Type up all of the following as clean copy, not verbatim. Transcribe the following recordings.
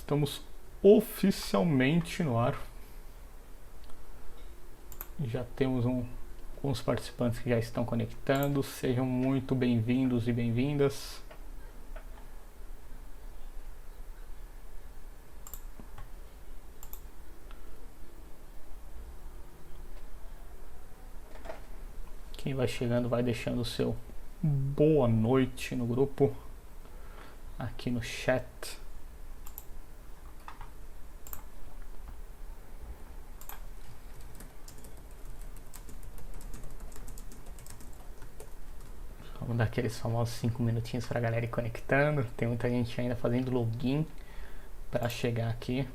Estamos oficialmente no ar. Já temos alguns participantes que já estão conectando. Sejam muito bem-vindos e bem-vindas. Quem vai chegando vai deixando o seu boa noite no grupo, aqui no chat. Vamos dar aqueles famosos 5 minutinhos para a galera ir conectando. Tem muita gente ainda fazendo login para chegar aqui.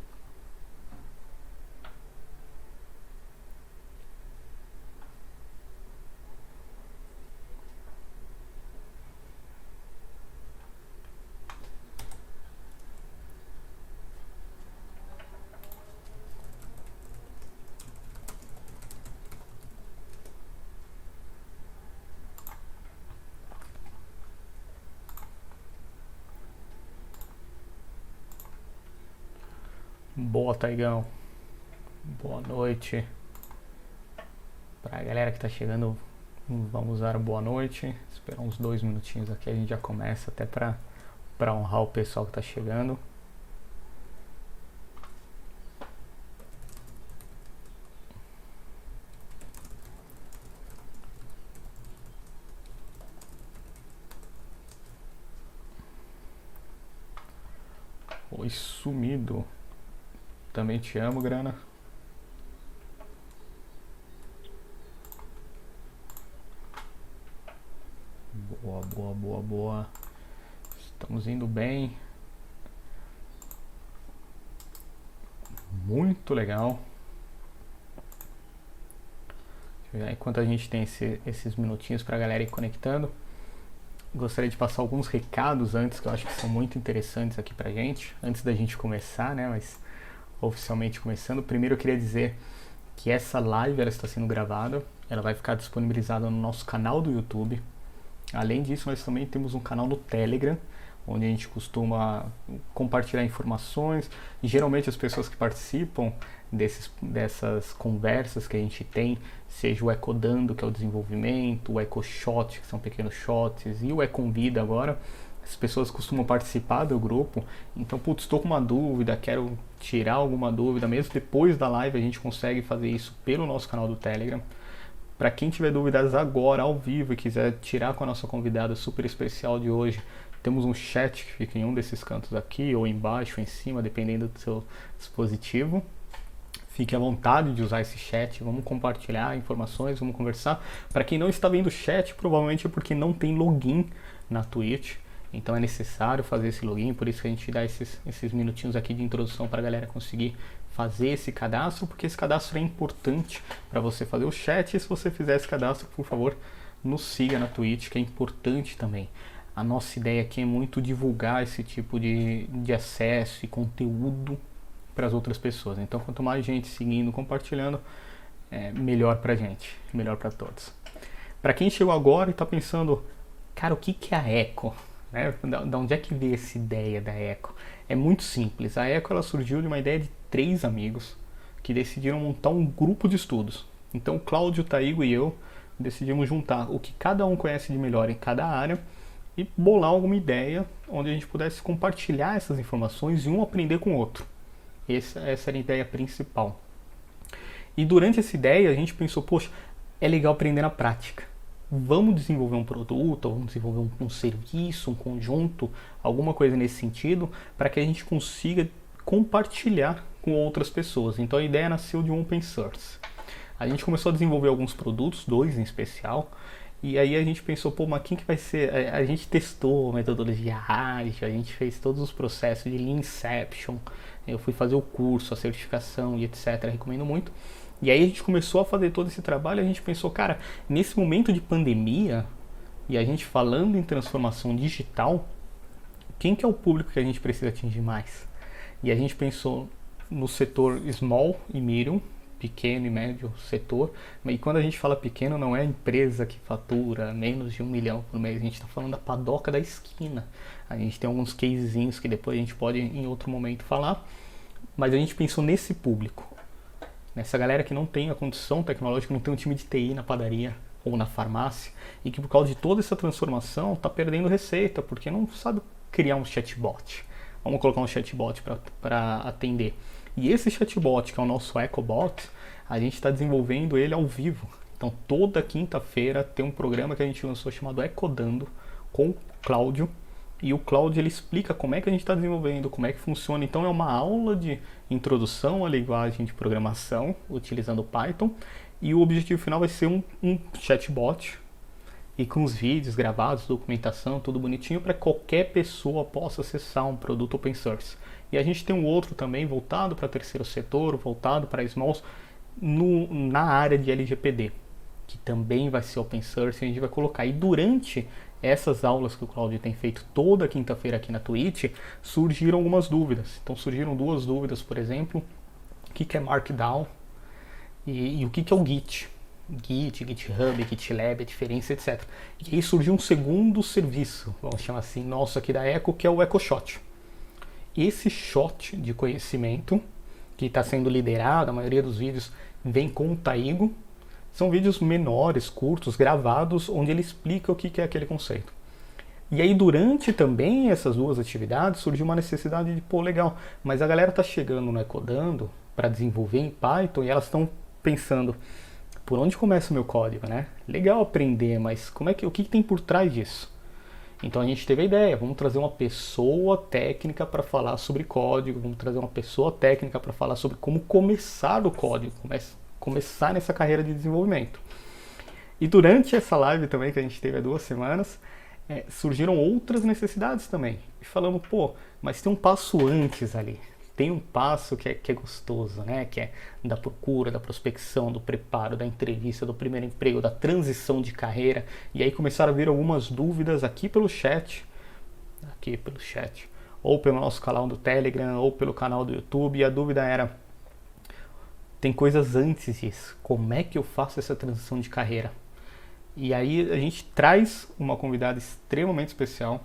Boa, Taigão. Boa noite. Pra galera que tá chegando, vamos dar boa noite. Esperar uns 2 minutinhos aqui, a gente já começa, até pra honrar o pessoal que tá chegando. Oi, sumido. Também te amo, Grana. Boa, boa, boa, boa. Estamos indo bem. Muito legal. Enquanto a gente tem esses minutinhos para a galera ir conectando, gostaria de passar alguns recados antes, que eu acho que são muito interessantes aqui pra gente, antes da gente começar, né? Mas oficialmente começando. Primeiro eu queria dizer que essa live ela está sendo gravada, ela vai ficar disponibilizada no nosso canal do YouTube. Além disso, nós também temos um canal no Telegram, onde a gente costuma compartilhar informações, e geralmente as pessoas que participam dessas conversas que a gente tem, seja o Ecodando, que é o desenvolvimento, o EcoShot, que são pequenos shots, e o Econvida agora, as pessoas costumam participar do grupo. Então, putz, estou com uma dúvida, quero tirar alguma dúvida, mesmo depois da live a gente consegue fazer isso pelo nosso canal do Telegram. Para quem tiver dúvidas agora, ao vivo, e quiser tirar com a nossa convidada super especial de hoje, temos um chat que fica em um desses cantos aqui, ou embaixo, ou em cima, dependendo do seu dispositivo. Fique à vontade de usar esse chat, vamos compartilhar informações, vamos conversar. Para quem não está vendo o chat, provavelmente é porque não tem login na Twitch, então é necessário fazer esse login, por isso que a gente dá esses minutinhos aqui de introdução para a galera conseguir fazer esse cadastro, porque esse cadastro é importante para você fazer o chat. E se você fizer esse cadastro, por favor, nos siga na Twitch, que é importante também. A nossa ideia aqui é muito divulgar esse tipo de acesso e conteúdo para as outras pessoas. Então, quanto mais gente seguindo, compartilhando, melhor pra gente, melhor para todos. Para quem chegou agora e está pensando, cara, o que é a Eco? Né? Da onde é que veio essa ideia da Eco? É muito simples. A Eco ela surgiu de uma ideia de 3 amigos que decidiram montar um grupo de estudos. Então, o Cláudio, o Taigo e eu decidimos juntar o que cada um conhece de melhor em cada área e bolar alguma ideia onde a gente pudesse compartilhar essas informações e um aprender com o outro. Essa era a ideia principal. E durante essa ideia a gente pensou, poxa, é legal aprender na prática. Vamos desenvolver um produto, vamos desenvolver um serviço, um conjunto, alguma coisa nesse sentido, para que a gente consiga compartilhar com outras pessoas. Então a ideia nasceu de um open source. A gente começou a desenvolver alguns produtos, 2 em especial, e aí a gente pensou, pô, mas quem que vai ser? A gente testou a metodologia ágil, a gente fez todos os processos de Lean Inception, eu fui fazer o curso, a certificação e etc, recomendo muito. E aí a gente começou a fazer todo esse trabalho, a gente pensou, cara, nesse momento de pandemia, e a gente falando em transformação digital, quem que é o público que a gente precisa atingir mais? E a gente pensou no setor small e medium, pequeno e médio setor. E quando a gente fala pequeno, não é a empresa que fatura menos de 1 milhão por mês, a gente está falando da padoca da esquina. A gente tem alguns casezinhos que depois a gente pode em outro momento falar, mas a gente pensou nesse público, nessa galera que não tem a condição tecnológica, não tem um time de TI na padaria ou na farmácia, e que por causa de toda essa transformação está perdendo receita, porque não sabe criar um chatbot. Vamos colocar um chatbot para atender. E esse chatbot, que é o nosso EcoBot, a gente está desenvolvendo ele ao vivo. Então toda quinta-feira tem um programa que a gente lançou chamado Ecodando, com o Cláudio. E o Cláudio ele explica como é que a gente está desenvolvendo, como é que funciona. Então é uma aula de introdução à linguagem de programação, utilizando Python. E o objetivo final vai ser um chatbot, e com os vídeos gravados, documentação, tudo bonitinho, para qualquer pessoa possa acessar um produto open source. E a gente tem um outro também voltado para terceiro setor, voltado para smalls, na área de LGPD, que também vai ser open source, e a gente vai colocar. E durante essas aulas que o Cláudio tem feito toda quinta-feira aqui na Twitch, surgiram algumas dúvidas. Então surgiram 2 dúvidas, por exemplo, o que é Markdown e o que é o Git. Git, GitHub, GitLab, a diferença, etc. E aí surgiu um segundo serviço, vamos chamar assim, nosso aqui da Eco, que é o EcoShot. Esse shot de conhecimento, que está sendo liderado, a maioria dos vídeos vem com o Taigo, são vídeos menores, curtos, gravados, onde ele explica o que é aquele conceito. E aí durante também essas 2 atividades surgiu uma necessidade de, legal, mas a galera está chegando no Ecodando para desenvolver em Python e elas estão pensando, por onde começa o meu código, né? Legal aprender, mas o que tem por trás disso? Então a gente teve a ideia, vamos trazer uma pessoa técnica para falar sobre código, vamos trazer uma pessoa técnica para falar sobre como começar o código, começar nessa carreira de desenvolvimento. E durante essa live também, que a gente teve há 2 semanas, surgiram outras necessidades também. E falamos, mas tem um passo antes ali. Tem um passo que é gostoso, né? Que é da procura, da prospecção, do preparo, da entrevista, do primeiro emprego, da transição de carreira. E aí começaram a vir algumas dúvidas aqui pelo chat, ou pelo nosso canal do Telegram, ou pelo canal do YouTube. E a dúvida era, tem coisas antes disso. Como é que eu faço essa transição de carreira? E aí a gente traz uma convidada extremamente especial,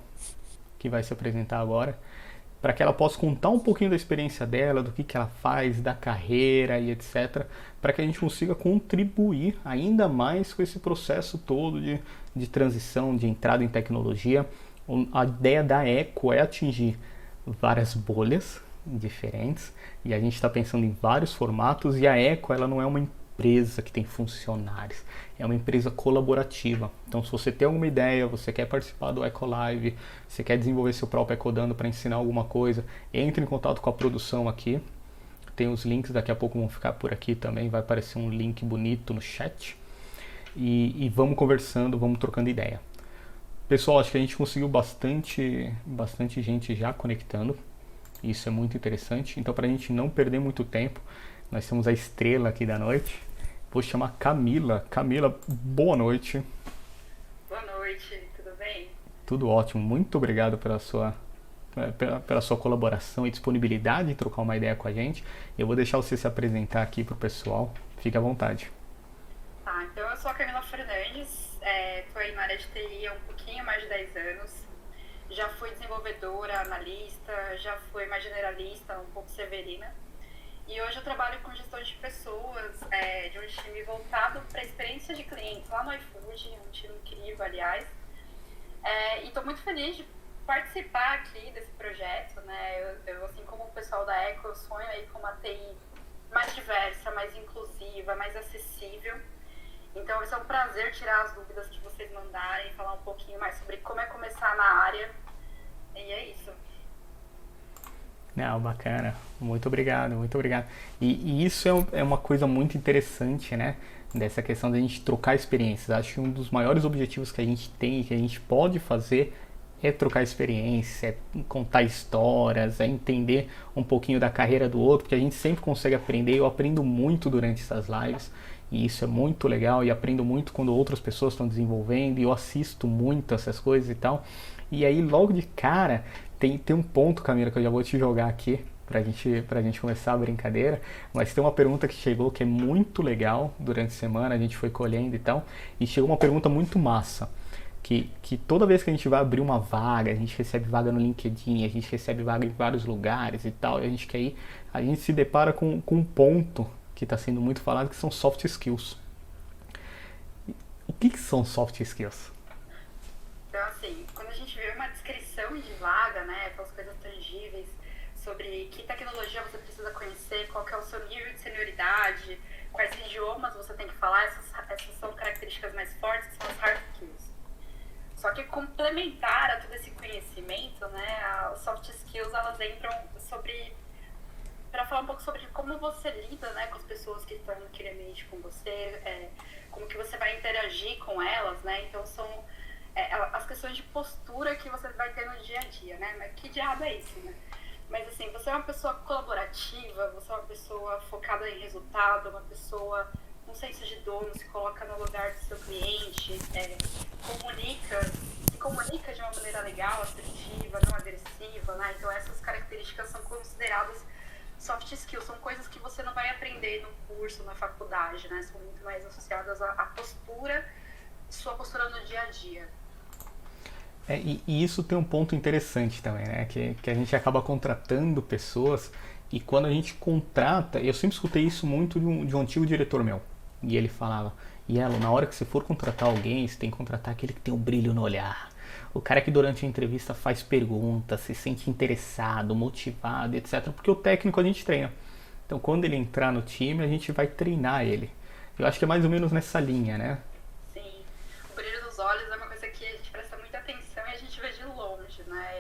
que vai se apresentar agora, para que ela possa contar um pouquinho da experiência dela, do que ela faz, da carreira e etc., para que a gente consiga contribuir ainda mais com esse processo todo de transição, de entrada em tecnologia. A ideia da Eco é atingir várias bolhas diferentes, e a gente está pensando em vários formatos, e a Eco ela não é uma empresa que tem funcionários, é uma empresa colaborativa. Então se você tem alguma ideia, você quer participar do Eco Live, você quer desenvolver seu próprio Ecodando para ensinar alguma coisa, entre em contato com a produção aqui, tem os links, daqui a pouco vão ficar por aqui também, vai aparecer um link bonito no chat, e vamos conversando, vamos trocando ideia. Pessoal, acho que a gente conseguiu bastante gente já conectando, isso é muito interessante. Então para a gente não perder muito tempo, nós temos a estrela aqui da noite. Vou chamar Camila. Camila, boa noite. Boa noite, tudo bem? Tudo ótimo. Muito obrigado pela sua colaboração e disponibilidade em trocar uma ideia com a gente. Eu vou deixar você se apresentar aqui para o pessoal. Fique à vontade. Tá, então eu sou a Camila Fernandes, estou aí na área de TI há um pouquinho mais de 10 anos. Já fui desenvolvedora, analista, já fui mais generalista, um pouco severina. E hoje eu trabalho com gestão de pessoas, de um time voltado para a experiência de clientes lá no iFood, um time incrível, aliás. E estou muito feliz de participar aqui desse projeto, né? Eu, assim como o pessoal da Eco, eu sonho aí com uma TI mais diversa, mais inclusiva, mais acessível. Então vai ser um prazer tirar as dúvidas que vocês mandarem, falar um pouquinho mais sobre como é começar na área. E é isso. Não, bacana. Muito obrigado, muito obrigado. E isso é uma coisa muito interessante, né? Dessa questão da gente trocar experiências. Acho que um dos maiores objetivos que a gente tem e que a gente pode fazer é trocar experiência, é contar histórias, é entender um pouquinho da carreira do outro, porque a gente sempre consegue aprender. Eu aprendo muito durante essas lives e isso é muito legal, e aprendo muito quando outras pessoas estão desenvolvendo, e eu assisto muito essas coisas e tal. E aí logo de cara tem um ponto, Camila, que eu já vou te jogar aqui, pra gente começar a brincadeira, mas tem uma pergunta que chegou que é muito legal durante a semana, a gente foi colhendo e tal, e chegou uma pergunta muito massa, que toda vez que a gente vai abrir uma vaga, a gente recebe vaga no LinkedIn, a gente recebe vaga em vários lugares e tal, e a gente quer ir, a gente se depara com um ponto que está sendo muito falado, que são soft skills. O que são soft skills? Então, assim, quando a gente vê uma descrição de vaga, né, aquelas coisas tangíveis, sobre que tecnologia você precisa conhecer, qual que é o seu nível de senioridade, quais idiomas você tem que falar, essas são características mais fortes, que são as hard skills. Só que complementar a todo esse conhecimento, né, as soft skills, elas entram para falar um pouco sobre como você lida, né, com as pessoas que estão naquele ambiente com você, como que você vai interagir com elas, né, então são as questões de postura que você vai ter no dia a dia, né, mas que diabo é isso, né? Mas assim, você é uma pessoa colaborativa, você é uma pessoa focada em resultado, uma pessoa com senso de dono, se coloca no lugar do seu cliente, se comunica de uma maneira legal, assertiva, não agressiva, né? Então essas características são consideradas soft skills, são coisas que você não vai aprender no curso, na faculdade, né? São muito mais associadas à postura, sua postura no dia a dia. E isso tem um ponto interessante também, né? Que a gente acaba contratando pessoas e quando a gente contrata, eu sempre escutei isso muito de um antigo diretor meu. E ele falava, Yelo, na hora que você for contratar alguém, você tem que contratar aquele que tem um brilho no olhar. O cara que durante a entrevista faz perguntas, se sente interessado, motivado, etc. Porque o técnico a gente treina. Então quando ele entrar no time, a gente vai treinar ele. Eu acho que é mais ou menos nessa linha, né? Sim, o brilho dos olhos é uma coisa que a gente presta muita atenção e a gente vê de longe, né?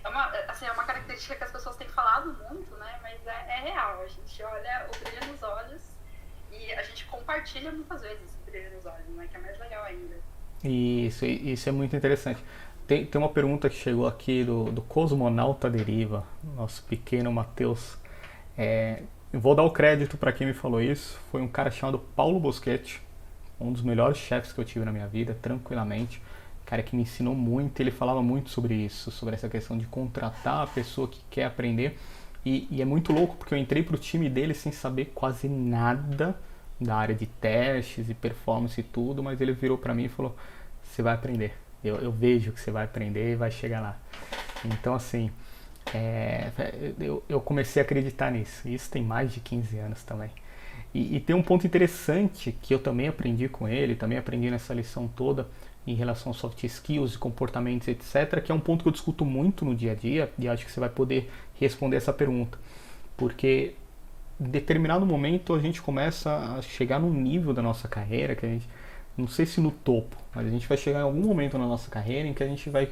É uma característica que as pessoas têm falado muito, né? Mas é real, a gente olha o brilho nos olhos e a gente compartilha muitas vezes esse brilho nos olhos, né? Que é mais legal ainda. Isso é muito interessante. Tem uma pergunta que chegou aqui do Cosmonauta Deriva, nosso pequeno Matheus. Eu vou dar o crédito para quem me falou isso. Foi um cara chamado Paulo Boschetti, um dos melhores chefes que eu tive na minha vida, tranquilamente. Cara que me ensinou muito, ele falava muito sobre isso, sobre essa questão de contratar a pessoa que quer aprender. E é muito louco porque eu entrei pro time dele sem saber quase nada da área de testes e performance e tudo, mas ele virou pra mim e falou, você vai aprender. Eu vejo que você vai aprender e vai chegar lá. Então assim, eu comecei a acreditar nisso. Isso tem mais de 15 anos também. E tem um ponto interessante que eu também aprendi com ele, também aprendi nessa lição toda em relação aos soft skills e comportamentos, etc., que é um ponto que eu discuto muito no dia a dia e acho que você vai poder responder essa pergunta. Porque em determinado momento a gente começa a chegar num nível da nossa carreira que a gente, não sei se no topo, mas a gente vai chegar em algum momento na nossa carreira em que a gente vai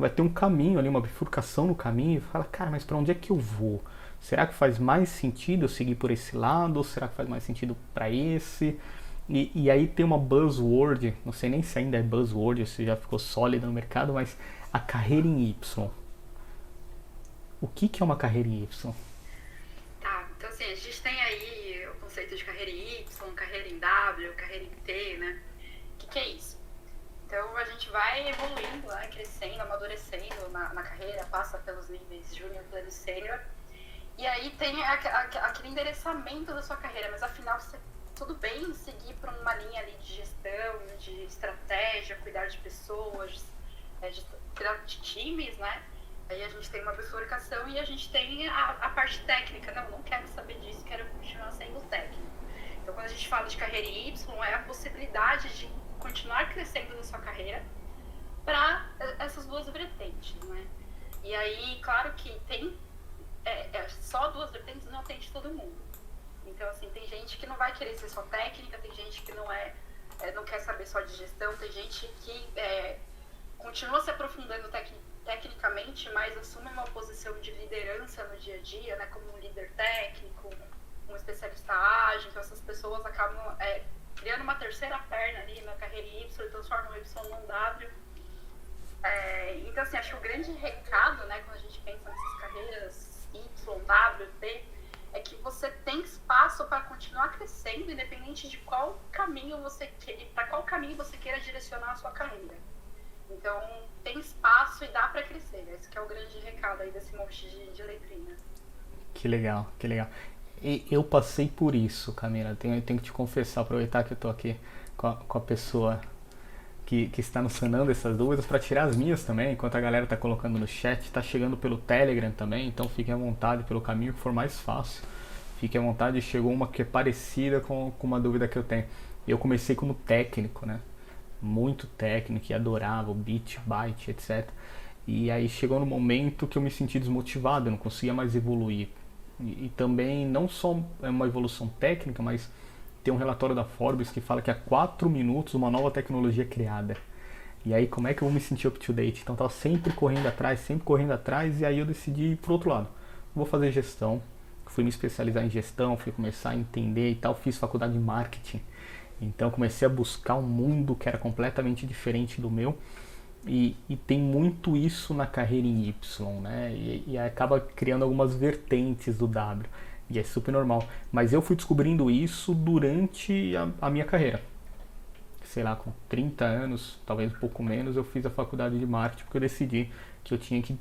ter um caminho ali, uma bifurcação no caminho e fala, cara, mas para onde é que eu vou? Será que faz mais sentido eu seguir por esse lado? Ou será que faz mais sentido para esse? E aí tem uma buzzword, não sei nem se ainda é buzzword, se já ficou sólida no mercado, mas a carreira em Y. O que é uma carreira em Y? Tá, então assim, a gente tem aí o conceito de carreira em Y, carreira em W, carreira em T, né? O que é isso? Então a gente vai evoluindo, né? Crescendo, amadurecendo na carreira, passa pelos níveis júnior, pleno e sênior. E aí tem aquele endereçamento da sua carreira, mas afinal você tudo bem seguir por uma linha ali de gestão, de estratégia, cuidar de pessoas, cuidar de times, né? Aí a gente tem uma bifurcação e a gente tem a parte técnica. Não quero saber disso, quero continuar sendo técnico. Então quando a gente fala de carreira Y, é a possibilidade de continuar crescendo na sua carreira para essas duas vertentes, né? E aí, claro que tem só duas vertentes, não tem de todo mundo. Então, assim, tem gente que não vai querer ser só técnica, tem gente que não quer saber só de gestão, tem gente que continua se aprofundando tecnicamente, mas assume uma posição de liderança no dia a dia, né, como um líder técnico, um especialista ágil. Então, essas pessoas acabam criando uma terceira perna ali na carreira Y e transformam o Y num W. Então, assim, acho que o grande recado, né, quando a gente pensa nessas carreiras Y, W, T, é que você tem espaço para continuar crescendo, independente de qual caminho para qual caminho você queira direcionar a sua carreira. Então, tem espaço e dá para crescer. Esse que é o grande recado aí desse monte de letrinha. Que legal, que legal. E eu passei por isso, Camila. Tenho que te confessar, aproveitar que eu tô aqui com a pessoa que está nos sanando essas dúvidas, para tirar as minhas também, enquanto a galera tá colocando no chat, tá chegando pelo Telegram também, então fiquem à vontade pelo caminho que for mais fácil. Fiquem à vontade, chegou uma que é parecida com uma dúvida que eu tenho. Eu comecei como técnico, né? Muito técnico e adorava o bit, byte, etc. E aí chegou no momento que eu me senti desmotivado, eu não conseguia mais evoluir. E também não só é uma evolução técnica, mas tem um relatório da Forbes que fala que há 4 minutos uma nova tecnologia é criada. E aí como é que eu vou me sentir up to date? Então eu tava sempre correndo atrás, e aí eu decidi ir pro outro lado. Vou fazer gestão, fui me especializar em gestão, fui começar a entender e tal, fiz faculdade de marketing. Então comecei a buscar um mundo que era completamente diferente do meu. E tem muito isso na carreira em Y, né? E acaba criando algumas vertentes do W. E é super normal. Mas eu fui descobrindo isso durante a minha carreira. Sei lá, com 30 anos, talvez um pouco menos, eu fiz a faculdade de marketing porque eu decidi que eu tinha que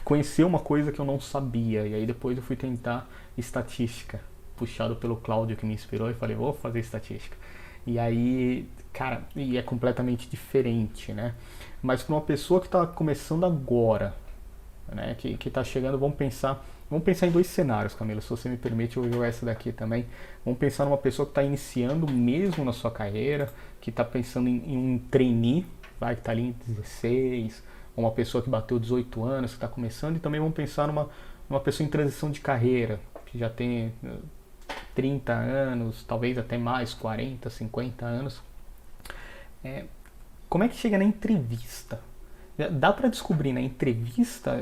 conhecer uma coisa que eu não sabia. E aí depois eu fui tentar estatística, puxado pelo Cláudio que me inspirou, e falei, vou fazer estatística. E aí, cara, e é completamente diferente, né? Mas para uma pessoa que está começando agora, né, que está chegando, vamos pensar em dois cenários, Camila, se você me permite, eu vou jogar essa daqui também. Vamos pensar numa pessoa que está iniciando mesmo na sua carreira, que está pensando em um trainee, vai, que está ali em 16, ou uma pessoa que bateu 18 anos, que está começando, e também vamos pensar numa pessoa em transição de carreira, que já tem 30 anos, talvez até mais, 40, 50 anos. Como é que chega na entrevista? Dá para descobrir na entrevista,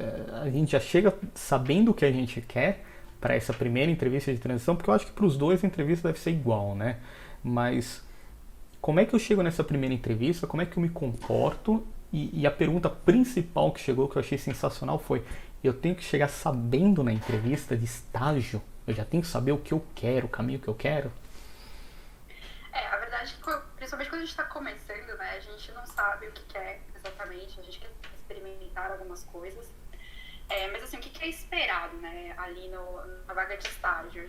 a gente já chega sabendo o que a gente quer para essa primeira entrevista de transição, porque eu acho que para os dois a entrevista deve ser igual, né? Mas como é que eu chego nessa primeira entrevista, como é que eu me comporto? E a pergunta principal que chegou, que eu achei sensacional, foi: eu tenho que chegar sabendo na entrevista de estágio? Eu já tenho que saber o que eu quero, o caminho que eu quero? A verdade é que, principalmente quando a gente está começando, né, a gente não sabe o que quer exatamente, a gente quer experimentar algumas coisas. Mas assim, o que é esperado, né, ali na vaga de estágio?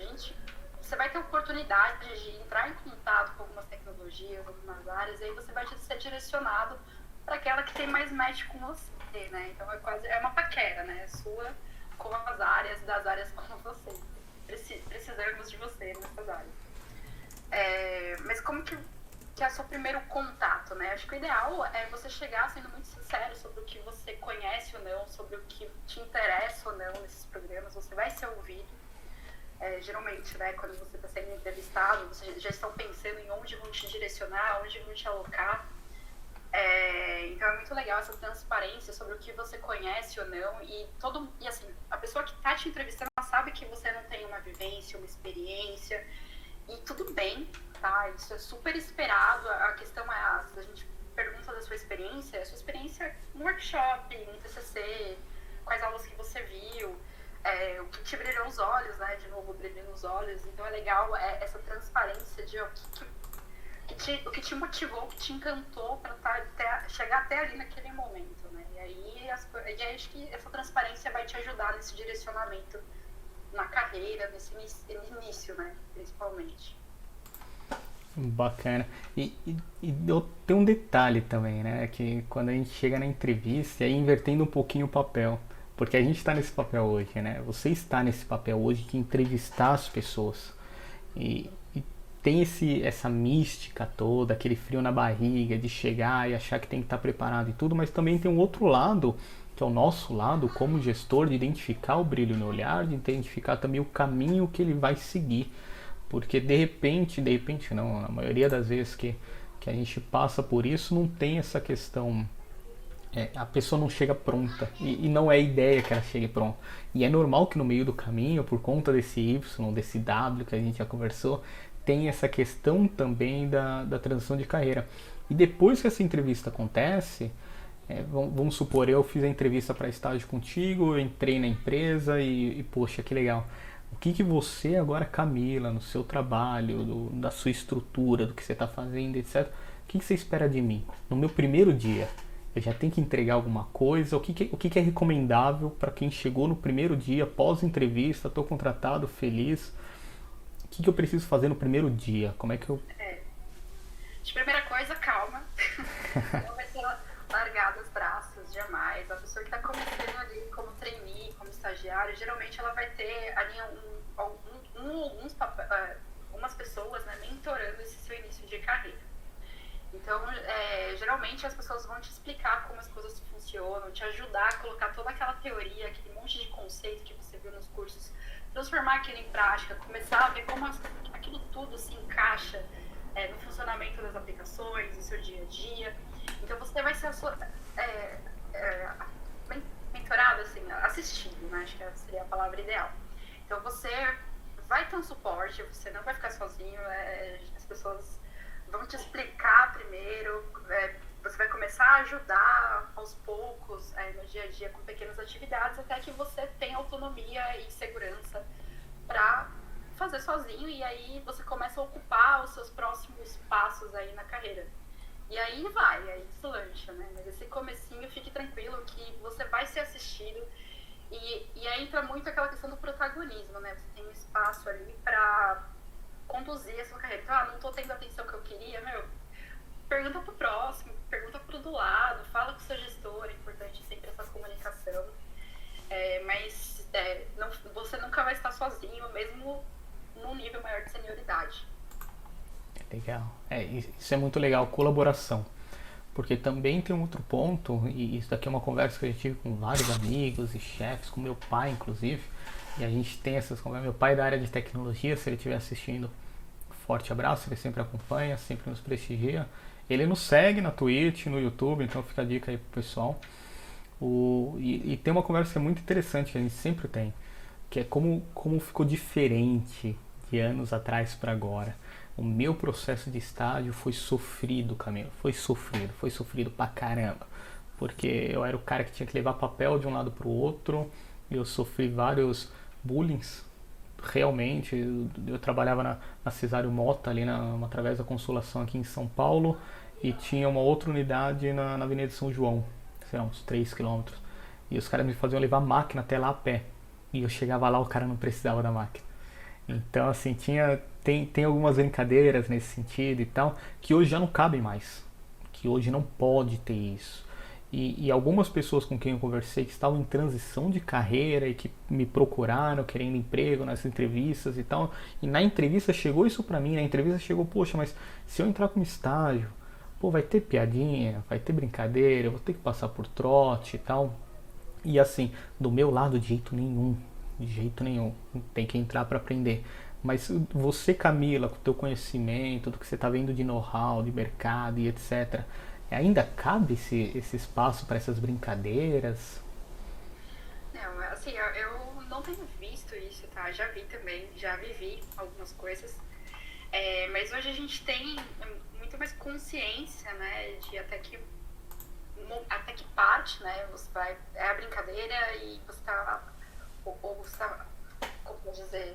Você vai ter oportunidade de entrar em contato com algumas tecnologias, algumas áreas, e aí você vai ser direcionado para aquela que tem mais match com você, né? Então é uma paquera, né? Sua com as áreas, das áreas com você. Precisamos de você nessas áreas. Mas como que é o seu primeiro contato, né? Acho que o ideal é você chegar sendo muito sincero sobre o que você conhece ou não, sobre o que te interessa ou não nesses programas. Você vai ser ouvido. Geralmente, né, quando você está sendo entrevistado, vocês já estão pensando em onde vão te direcionar, onde vão te alocar. Então é muito legal essa transparência sobre o que você conhece ou não. E assim, a pessoa que está te entrevistando, ela sabe que você não tem uma vivência, uma experiência. E tudo bem, tá? Isso é super esperado. A questão é, a gente pergunta da sua experiência no workshop, no TCC, quais aulas que você viu, o que te brilhou os olhos, né? De novo, brilhando os olhos. Então é legal essa transparência de o que te motivou, o que te encantou para chegar até ali naquele momento, né? E aí acho que essa transparência vai te ajudar nesse direcionamento na carreira, nesse início, né, principalmente. Bacana. E tem um detalhe também, né, que quando a gente chega na entrevista, aí invertendo um pouquinho o papel, porque a gente está nesse papel hoje, né, você está nesse papel hoje de entrevistar as pessoas, e tem essa mística toda, aquele frio na barriga de chegar e achar que tem que estar preparado e tudo, mas também tem um outro lado, que é o nosso lado como gestor, de identificar o brilho no olhar, de identificar também o caminho que ele vai seguir. Porque de repente não, na maioria das vezes que a gente passa por isso, não tem essa questão, a pessoa não chega pronta, e não é a ideia que ela chegue pronta. E é normal que no meio do caminho, por conta desse Y, desse W que a gente já conversou, tem essa questão também da transição de carreira. E depois que essa entrevista acontece, vamos supor, eu fiz a entrevista para estágio contigo, eu entrei na empresa e poxa, que legal. O que você agora, Camila, no seu trabalho, da sua estrutura, do que você está fazendo, etc. O que você espera de mim no meu primeiro dia? Eu já tenho que entregar alguma coisa? O que é recomendável para quem chegou no primeiro dia, pós-entrevista, estou contratado, feliz? O que eu preciso fazer no primeiro dia? Como é que eu... É, de primeira coisa, calma. Não vai ser largada os braços, jamais. A pessoa que está começando ali como trainee, como estagiário, geralmente ela vai ter ali algumas pessoas, né, mentorando esse seu início de carreira. Então, geralmente as pessoas vão te explicar como as coisas funcionam, te ajudar a colocar toda aquela teoria, aquele monte de conceito que você viu nos cursos, transformar aquilo em prática, começar a ver como aquilo tudo se encaixa no funcionamento das aplicações, no seu dia a dia. Então, você vai ser mentorado, assim, assistido, né? Acho que seria a palavra ideal. Então, você vai ter um suporte, você não vai ficar sozinho, as pessoas vão te explicar primeiro, você vai começar a ajudar aos poucos no dia a dia com pequenas atividades, até que você tenha autonomia e segurança para fazer sozinho, e aí você começa a ocupar os seus próximos passos aí na carreira. E aí aí deslancha, né? Mas esse comecinho, fique tranquilo que você vai ser assistido, e aí entra muito aquela questão do protagonismo, né? Você tem um espaço ali para conduzir a sua carreira. Então, não tô tendo a atenção que eu queria, pergunta pro próximo, pergunta pro do lado, fala com o seu gestor, é importante sempre essa comunicação. Mas você nunca vai estar sozinho, mesmo num nível maior de senioridade. Legal. Isso é muito legal, colaboração. Porque também tem um outro ponto, e isso daqui é uma conversa que eu já tive com vários amigos e chefes, com meu pai, inclusive, e a gente tem essas conversas. Meu pai é da área de tecnologia, se ele estiver assistindo, forte abraço, ele sempre acompanha, sempre nos prestigia. Ele nos segue na Twitch, no YouTube, então fica a dica aí pro pessoal. E tem uma conversa que é muito interessante, que a gente sempre tem, que é como ficou diferente de anos atrás para agora. O meu processo de estágio foi sofrido, Camilo. Foi sofrido pra caramba. Porque eu era o cara que tinha que levar papel de um lado pro outro. Eu sofri vários bullying. Realmente, eu trabalhava na Cesário Mota, ali através da Consolação aqui em São Paulo. E tinha uma outra unidade na Avenida de São João, sei lá, uns 3 quilômetros. E os caras me faziam levar máquina até lá a pé. E eu chegava lá, o cara não precisava da máquina. Então, assim, tem algumas brincadeiras nesse sentido e tal, que hoje já não cabem mais. Que hoje não pode ter isso. E algumas pessoas com quem eu conversei que estavam em transição de carreira e que me procuraram querendo emprego nas entrevistas e tal. E na entrevista chegou isso pra mim, na entrevista chegou, poxa, mas se eu entrar como estágio, vai ter piadinha, vai ter brincadeira, eu vou ter que passar por trote e tal. E assim, do meu lado, de jeito nenhum. Tem que entrar para aprender. Mas você, Camila, com o teu conhecimento, do que você está vendo de know-how, de mercado e etc., ainda cabe esse espaço para essas brincadeiras? Não, assim, eu não tenho visto isso, tá? Já vi também, já vivi algumas coisas. Mas hoje a gente tem muito mais consciência, né, de até que parte, né, é a brincadeira e você está como vou dizer,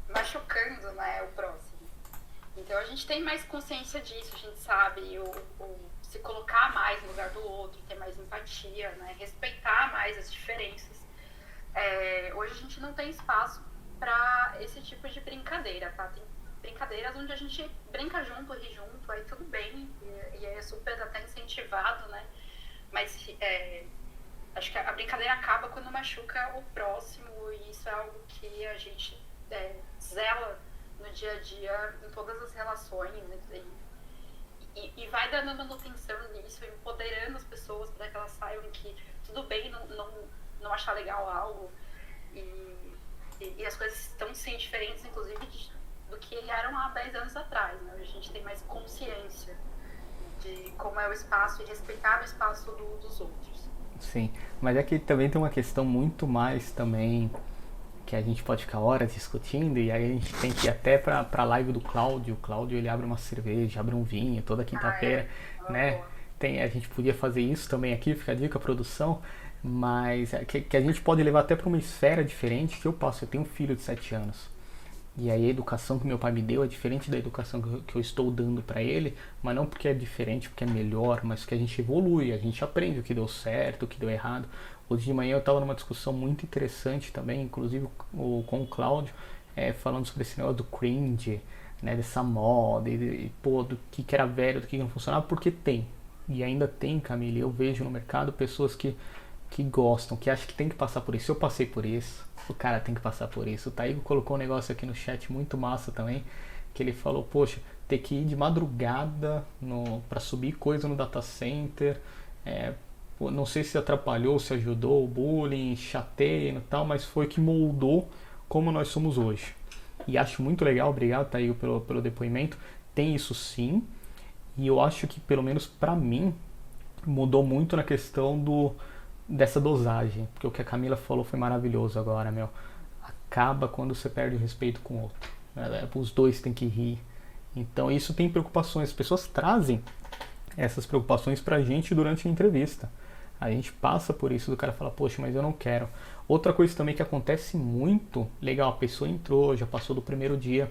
machucando, né, o próximo. Então a gente tem mais consciência disso, a gente sabe se colocar mais no lugar do outro, ter mais empatia, né, respeitar mais as diferenças. Hoje a gente não tem espaço para esse tipo de brincadeira, tá? Tem brincadeiras onde a gente brinca junto, ri junto, aí tudo bem, e é super até incentivado, né? Mas acho que a brincadeira acaba quando machuca o próximo, e isso é algo que a gente zela no dia a dia, em todas as relações, né? E vai dando manutenção nisso, empoderando as pessoas para que elas saibam que tudo bem não achar legal algo, e as coisas estão sim diferentes, inclusive do que eram há 10 anos atrás, né? A gente tem mais consciência de como é o espaço e respeitar o espaço dos outros. Sim, mas aqui também tem uma questão muito mais também que a gente pode ficar horas discutindo, e aí a gente tem que ir até pra live do Cláudio. O Cláudio, ele abre uma cerveja, abre um vinho toda quinta-feira, né? A gente podia fazer isso também aqui, fica a dica, a produção, mas que a gente pode levar até para uma esfera diferente que eu tenho um filho de 7 anos. E aí a educação que meu pai me deu é diferente da educação que eu estou dando para ele, mas não porque é diferente, porque é melhor, mas porque a gente evolui, a gente aprende o que deu certo, o que deu errado. Hoje de manhã eu estava numa discussão muito interessante também, inclusive com o Cláudio, falando sobre esse negócio do cringe, né, dessa moda, pô, do que era velho, do que não funcionava, porque tem. E ainda tem, Camila, eu vejo no mercado pessoas que gostam, que acham que tem que passar por isso. Eu passei por isso, o cara tem que passar por isso. O Taigo colocou um negócio aqui no chat muito massa também, que ele falou, poxa, ter que ir de madrugada para subir coisa no data center, não sei se atrapalhou, se ajudou, o bullying, chateio e tal, mas foi que moldou como nós somos hoje. E acho muito legal, obrigado Taigo pelo depoimento, tem isso sim, e eu acho que pelo menos pra mim mudou muito na questão dessa dosagem, porque o que a Camila falou foi maravilhoso agora, meu. Acaba quando você perde o respeito com o outro. Os dois têm que rir. Então isso tem preocupações. As pessoas trazem essas preocupações pra gente durante a entrevista. A gente passa por isso, do cara falar, poxa, mas eu não quero. Outra coisa também que acontece muito, legal, a pessoa entrou, já passou do primeiro dia.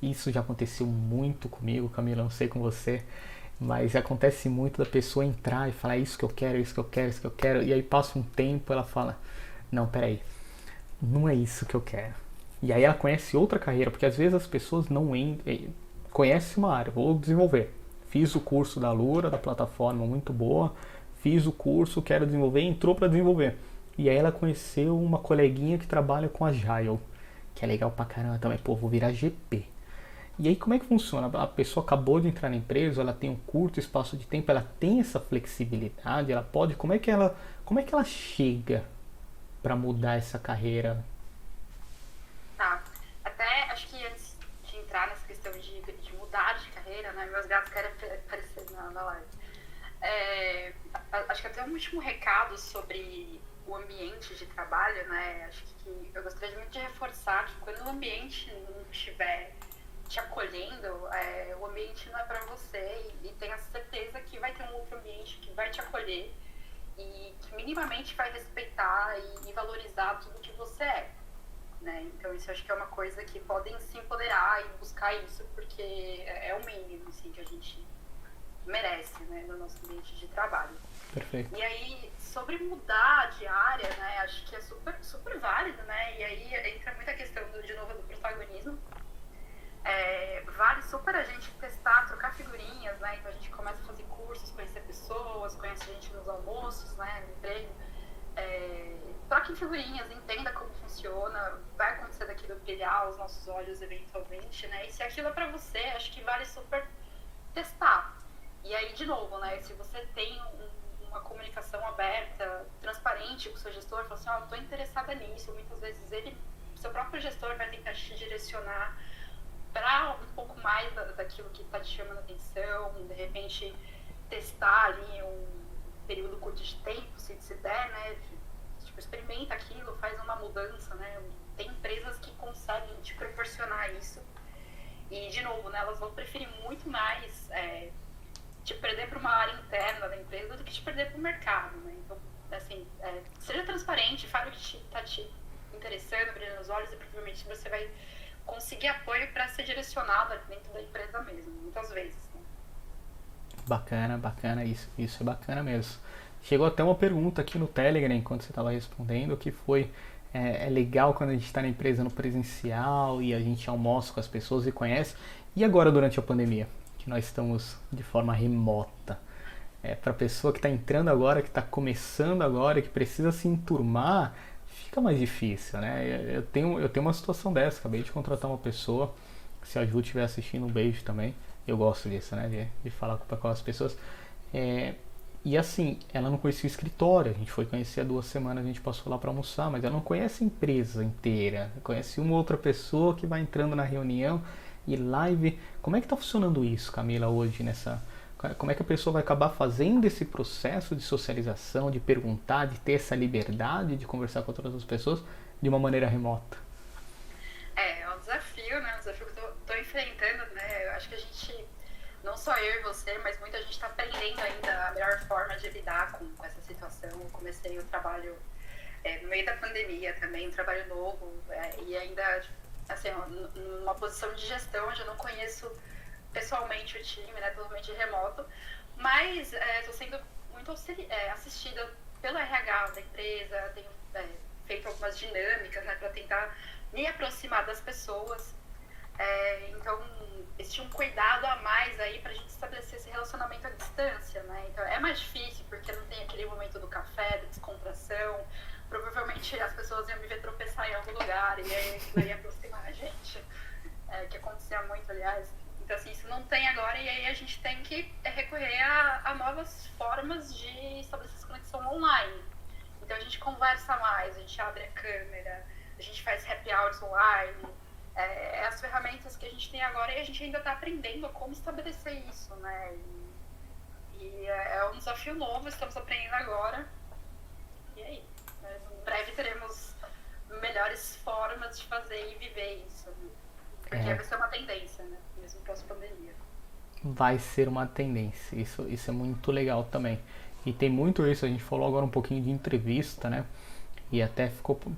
Isso já aconteceu muito comigo, Camila, não sei com você. Mas acontece muito da pessoa entrar e falar isso que eu quero, isso que eu quero, isso que eu quero. E aí passa um tempo, ela fala, não, peraí, não é isso que eu quero. E aí ela conhece outra carreira, porque às vezes as pessoas não conhecem uma área, vou desenvolver. Fiz o curso da Lura, da plataforma muito boa, fiz o curso, quero desenvolver, entrou para desenvolver. E aí ela conheceu uma coleguinha que trabalha com Agile, que é legal pra caramba também, pô, vou virar GP. E aí como é que funciona? A pessoa acabou de entrar na empresa, ela tem um curto espaço de tempo, ela tem essa flexibilidade, ela pode, como é que ela chega para mudar essa carreira? Tá. Até acho que antes de entrar nessa questão de mudar de carreira, né? Meus gatos querem aparecer na live. Acho que até um último recado sobre o ambiente de trabalho, né? Acho que eu gostaria muito de reforçar que quando o ambiente não estiver te acolhendo, o ambiente não é para você e tenha certeza que vai ter um outro ambiente que vai te acolher e que minimamente vai respeitar e valorizar tudo que você é, né? Então isso acho que é uma coisa que podem se empoderar e buscar isso, porque é o mínimo assim, que a gente merece, né, no nosso ambiente de trabalho. Perfeito. E aí, sobre mudar de área, né, acho que é super, super válido, né? E aí entra muita questão, de novo, do protagonismo. Vale super a gente testar, trocar figurinhas, né? Então a gente começa a fazer cursos, conhecer pessoas, conhece gente nos almoços, né? No emprego. Troquem figurinhas, entenda como funciona, vai acontecer daquilo brilhar aos nossos olhos eventualmente, né? E se aquilo é pra você, acho que vale super testar. E aí, de novo, né? Se você tem uma comunicação aberta, transparente com o seu gestor, fala assim, eu tô interessada nisso, muitas vezes seu próprio gestor vai tentar te direcionar para um pouco mais daquilo que está te chamando a atenção, de repente testar ali um período curto de tempo, se der, né? Tipo, experimenta aquilo, faz uma mudança, né? Tem empresas que conseguem te proporcionar isso. E, de novo, né, elas vão preferir muito mais te perder para uma área interna da empresa do que te perder para o mercado, né? Então, assim, seja transparente, fale o que está te interessando, brilhando nos olhos, e provavelmente você vai conseguir apoio para ser direcionado dentro da empresa mesmo, muitas vezes. Né? Bacana, isso é bacana mesmo. Chegou até uma pergunta aqui no Telegram, enquanto você estava respondendo, que foi, é legal quando a gente está na empresa no presencial e a gente almoça com as pessoas e conhece, e agora durante a pandemia, que nós estamos de forma remota? Para a pessoa que está entrando agora, que está começando agora, que precisa se enturmar, fica mais difícil, né? Eu tenho uma situação dessa, acabei de contratar uma pessoa, se a Ju estiver assistindo, um beijo também, eu gosto disso, né? De falar com as pessoas. E assim, ela não conhecia o escritório, a gente foi conhecer há 2 semanas, a gente passou lá para almoçar, mas ela não conhece a empresa inteira, conhece uma outra pessoa que vai entrando na reunião e live. Como é que está funcionando isso, Camila, hoje como é que a pessoa vai acabar fazendo esse processo de socialização, de perguntar, de ter essa liberdade de conversar com outras pessoas de uma maneira remota? É um desafio, né? Um desafio que eu tô enfrentando, né? Eu acho que a gente, não só eu e você, mas muita gente está aprendendo ainda a melhor forma de lidar com essa situação. Eu comecei o trabalho no meio da pandemia também, um trabalho novo, e ainda assim, numa posição de gestão, onde eu não conheço pessoalmente o time, né, totalmente remoto, mas estou sendo muito assistida pelo RH da empresa, tenho feito algumas dinâmicas, né, para tentar me aproximar das pessoas. Então, existe um cuidado a mais aí para a gente estabelecer esse relacionamento à distância, né? Então, é mais difícil porque não tem aquele momento do café, da descontração. Provavelmente as pessoas iam me ver tropeçar em algum lugar e aí aquilo ia aproximar a gente, que acontecia muito, aliás. Então, assim, isso não tem agora e aí a gente tem que recorrer a novas formas de estabelecer essa conexão online. Então, a gente conversa mais, a gente abre a câmera, a gente faz happy hours online. As ferramentas que a gente tem agora e a gente ainda está aprendendo como estabelecer isso, né? E é um desafio novo, estamos aprendendo agora. E aí, em breve teremos melhores formas de fazer e viver isso, né? Porque vai ser uma tendência, né? Mesmo pós-pandemia. Vai ser uma tendência, isso é muito legal também. E tem muito isso, a gente falou agora um pouquinho de entrevista, né? E até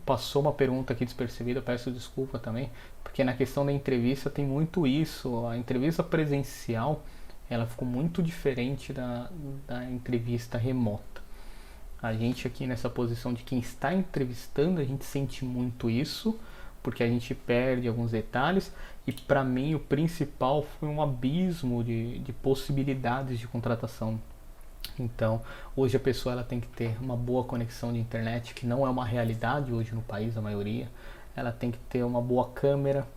passou uma pergunta aqui despercebida, peço desculpa também, porque na questão da entrevista tem muito isso. A entrevista presencial, ela ficou muito diferente da entrevista remota. A gente aqui nessa posição de quem está entrevistando, a gente sente muito isso, porque a gente perde alguns detalhes. E para mim o principal foi um abismo de possibilidades de contratação. Então, hoje a pessoa ela tem que ter uma boa conexão de internet, que não é uma realidade hoje no país, a maioria. Ela tem que ter uma boa câmera,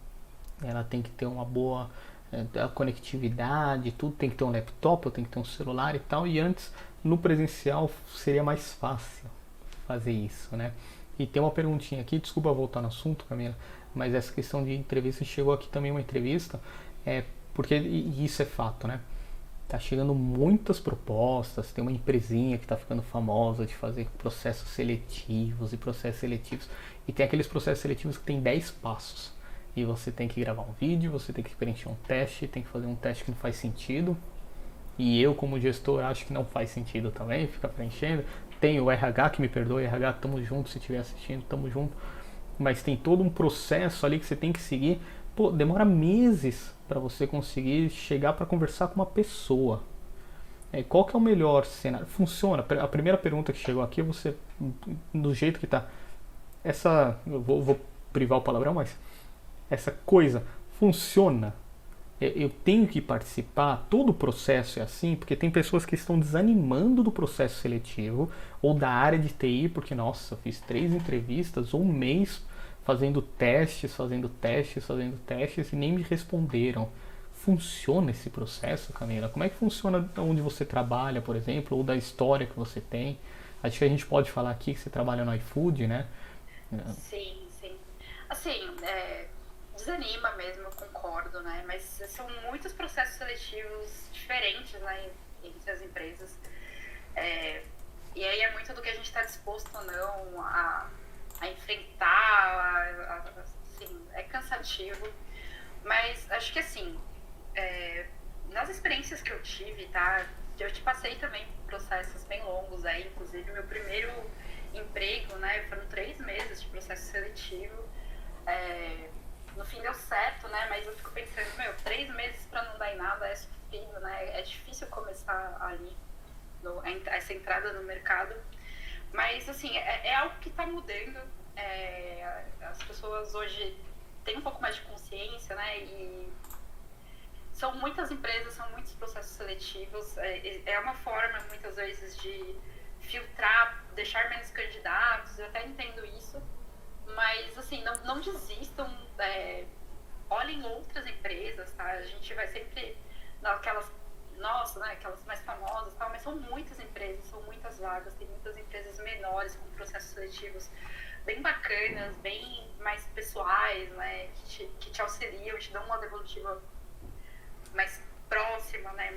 ela tem que ter uma boa conectividade, tudo tem que ter um laptop, tem que ter um celular e tal. E antes, no presencial, seria mais fácil fazer isso, né? E tem uma perguntinha aqui, desculpa voltar no assunto, Camila, mas essa questão de entrevista, chegou aqui também uma entrevista, porque isso é fato, né? Tá chegando muitas propostas, tem uma empresinha que tá ficando famosa de fazer processos seletivos e tem aqueles processos seletivos que tem 10 passos e você tem que gravar um vídeo, você tem que preencher um teste, tem que fazer um teste que não faz sentido e eu como gestor acho que não faz sentido também ficar preenchendo. Tem o RH, que me perdoe, RH, tamo junto, se estiver assistindo, tamo junto, mas tem todo um processo ali que você tem que seguir. Pô, demora meses para você conseguir chegar para conversar com uma pessoa. Qual que é o melhor cenário? Funciona? A primeira pergunta que chegou aqui, você, do jeito que tá, eu vou privar o palavrão, mas essa coisa funciona? Eu tenho que participar? Todo o processo é assim? Porque tem pessoas que estão desanimando do processo seletivo ou da área de TI, porque, nossa, fiz 3 entrevistas, um mês fazendo testes e nem me responderam. Funciona esse processo, Camila? Como é que funciona onde você trabalha, por exemplo, ou da história que você tem? Acho que a gente pode falar aqui que você trabalha no iFood, né? Sim, sim. Assim, desanima mesmo, eu concordo, né? Mas são muitos processos seletivos diferentes, né, entre as empresas. E aí é muito do que a gente está disposto ou não a enfrentar, assim, é cansativo, mas acho que assim, nas experiências que eu tive, tá, eu te passei também processos bem longos aí, inclusive meu primeiro emprego, né, foram 3 meses de processo seletivo, no fim deu certo, né, mas eu fico pensando, 3 meses para não dar em nada é sofrido, né, é difícil começar ali, essa entrada no mercado. Mas, assim, é algo que está mudando. As pessoas hoje têm um pouco mais de consciência, né? E são muitas empresas, são muitos processos seletivos. É uma forma, muitas vezes, de filtrar, deixar menos candidatos. Eu até entendo isso. Mas, assim, não desistam. Olhem outras empresas, tá? A gente vai sempre naquelas... Nossa, né, aquelas mais famosas, tal, mas são muitas empresas, são muitas vagas, tem muitas empresas menores com processos seletivos bem bacanas, bem mais pessoais, né, que te auxiliam, te dão uma devolutiva mais próxima, né,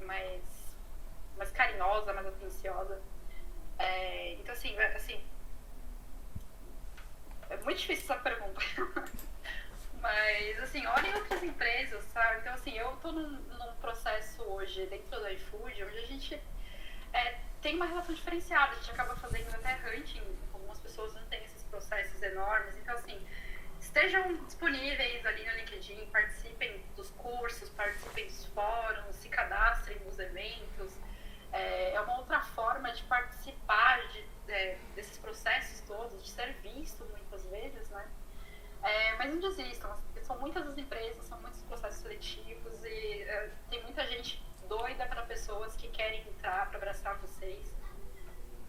mais carinhosa, mais atenciosa. Então, assim, é muito difícil essa pergunta. Mas, assim, olhem outras empresas, sabe? Então, assim, eu tô num processo hoje dentro do iFood, onde a gente tem uma relação diferenciada. A gente acaba fazendo até hunting, algumas pessoas não têm esses processos enormes. Então, assim, estejam disponíveis ali no LinkedIn, participem dos cursos, participem dos fóruns, se cadastrem nos eventos. É uma outra forma de participar desses processos todos, de ser visto muitas vezes, né? Mas não desistam, são muitas as empresas, são muitos processos seletivos e tem muita gente doida para pessoas que querem entrar, para abraçar vocês.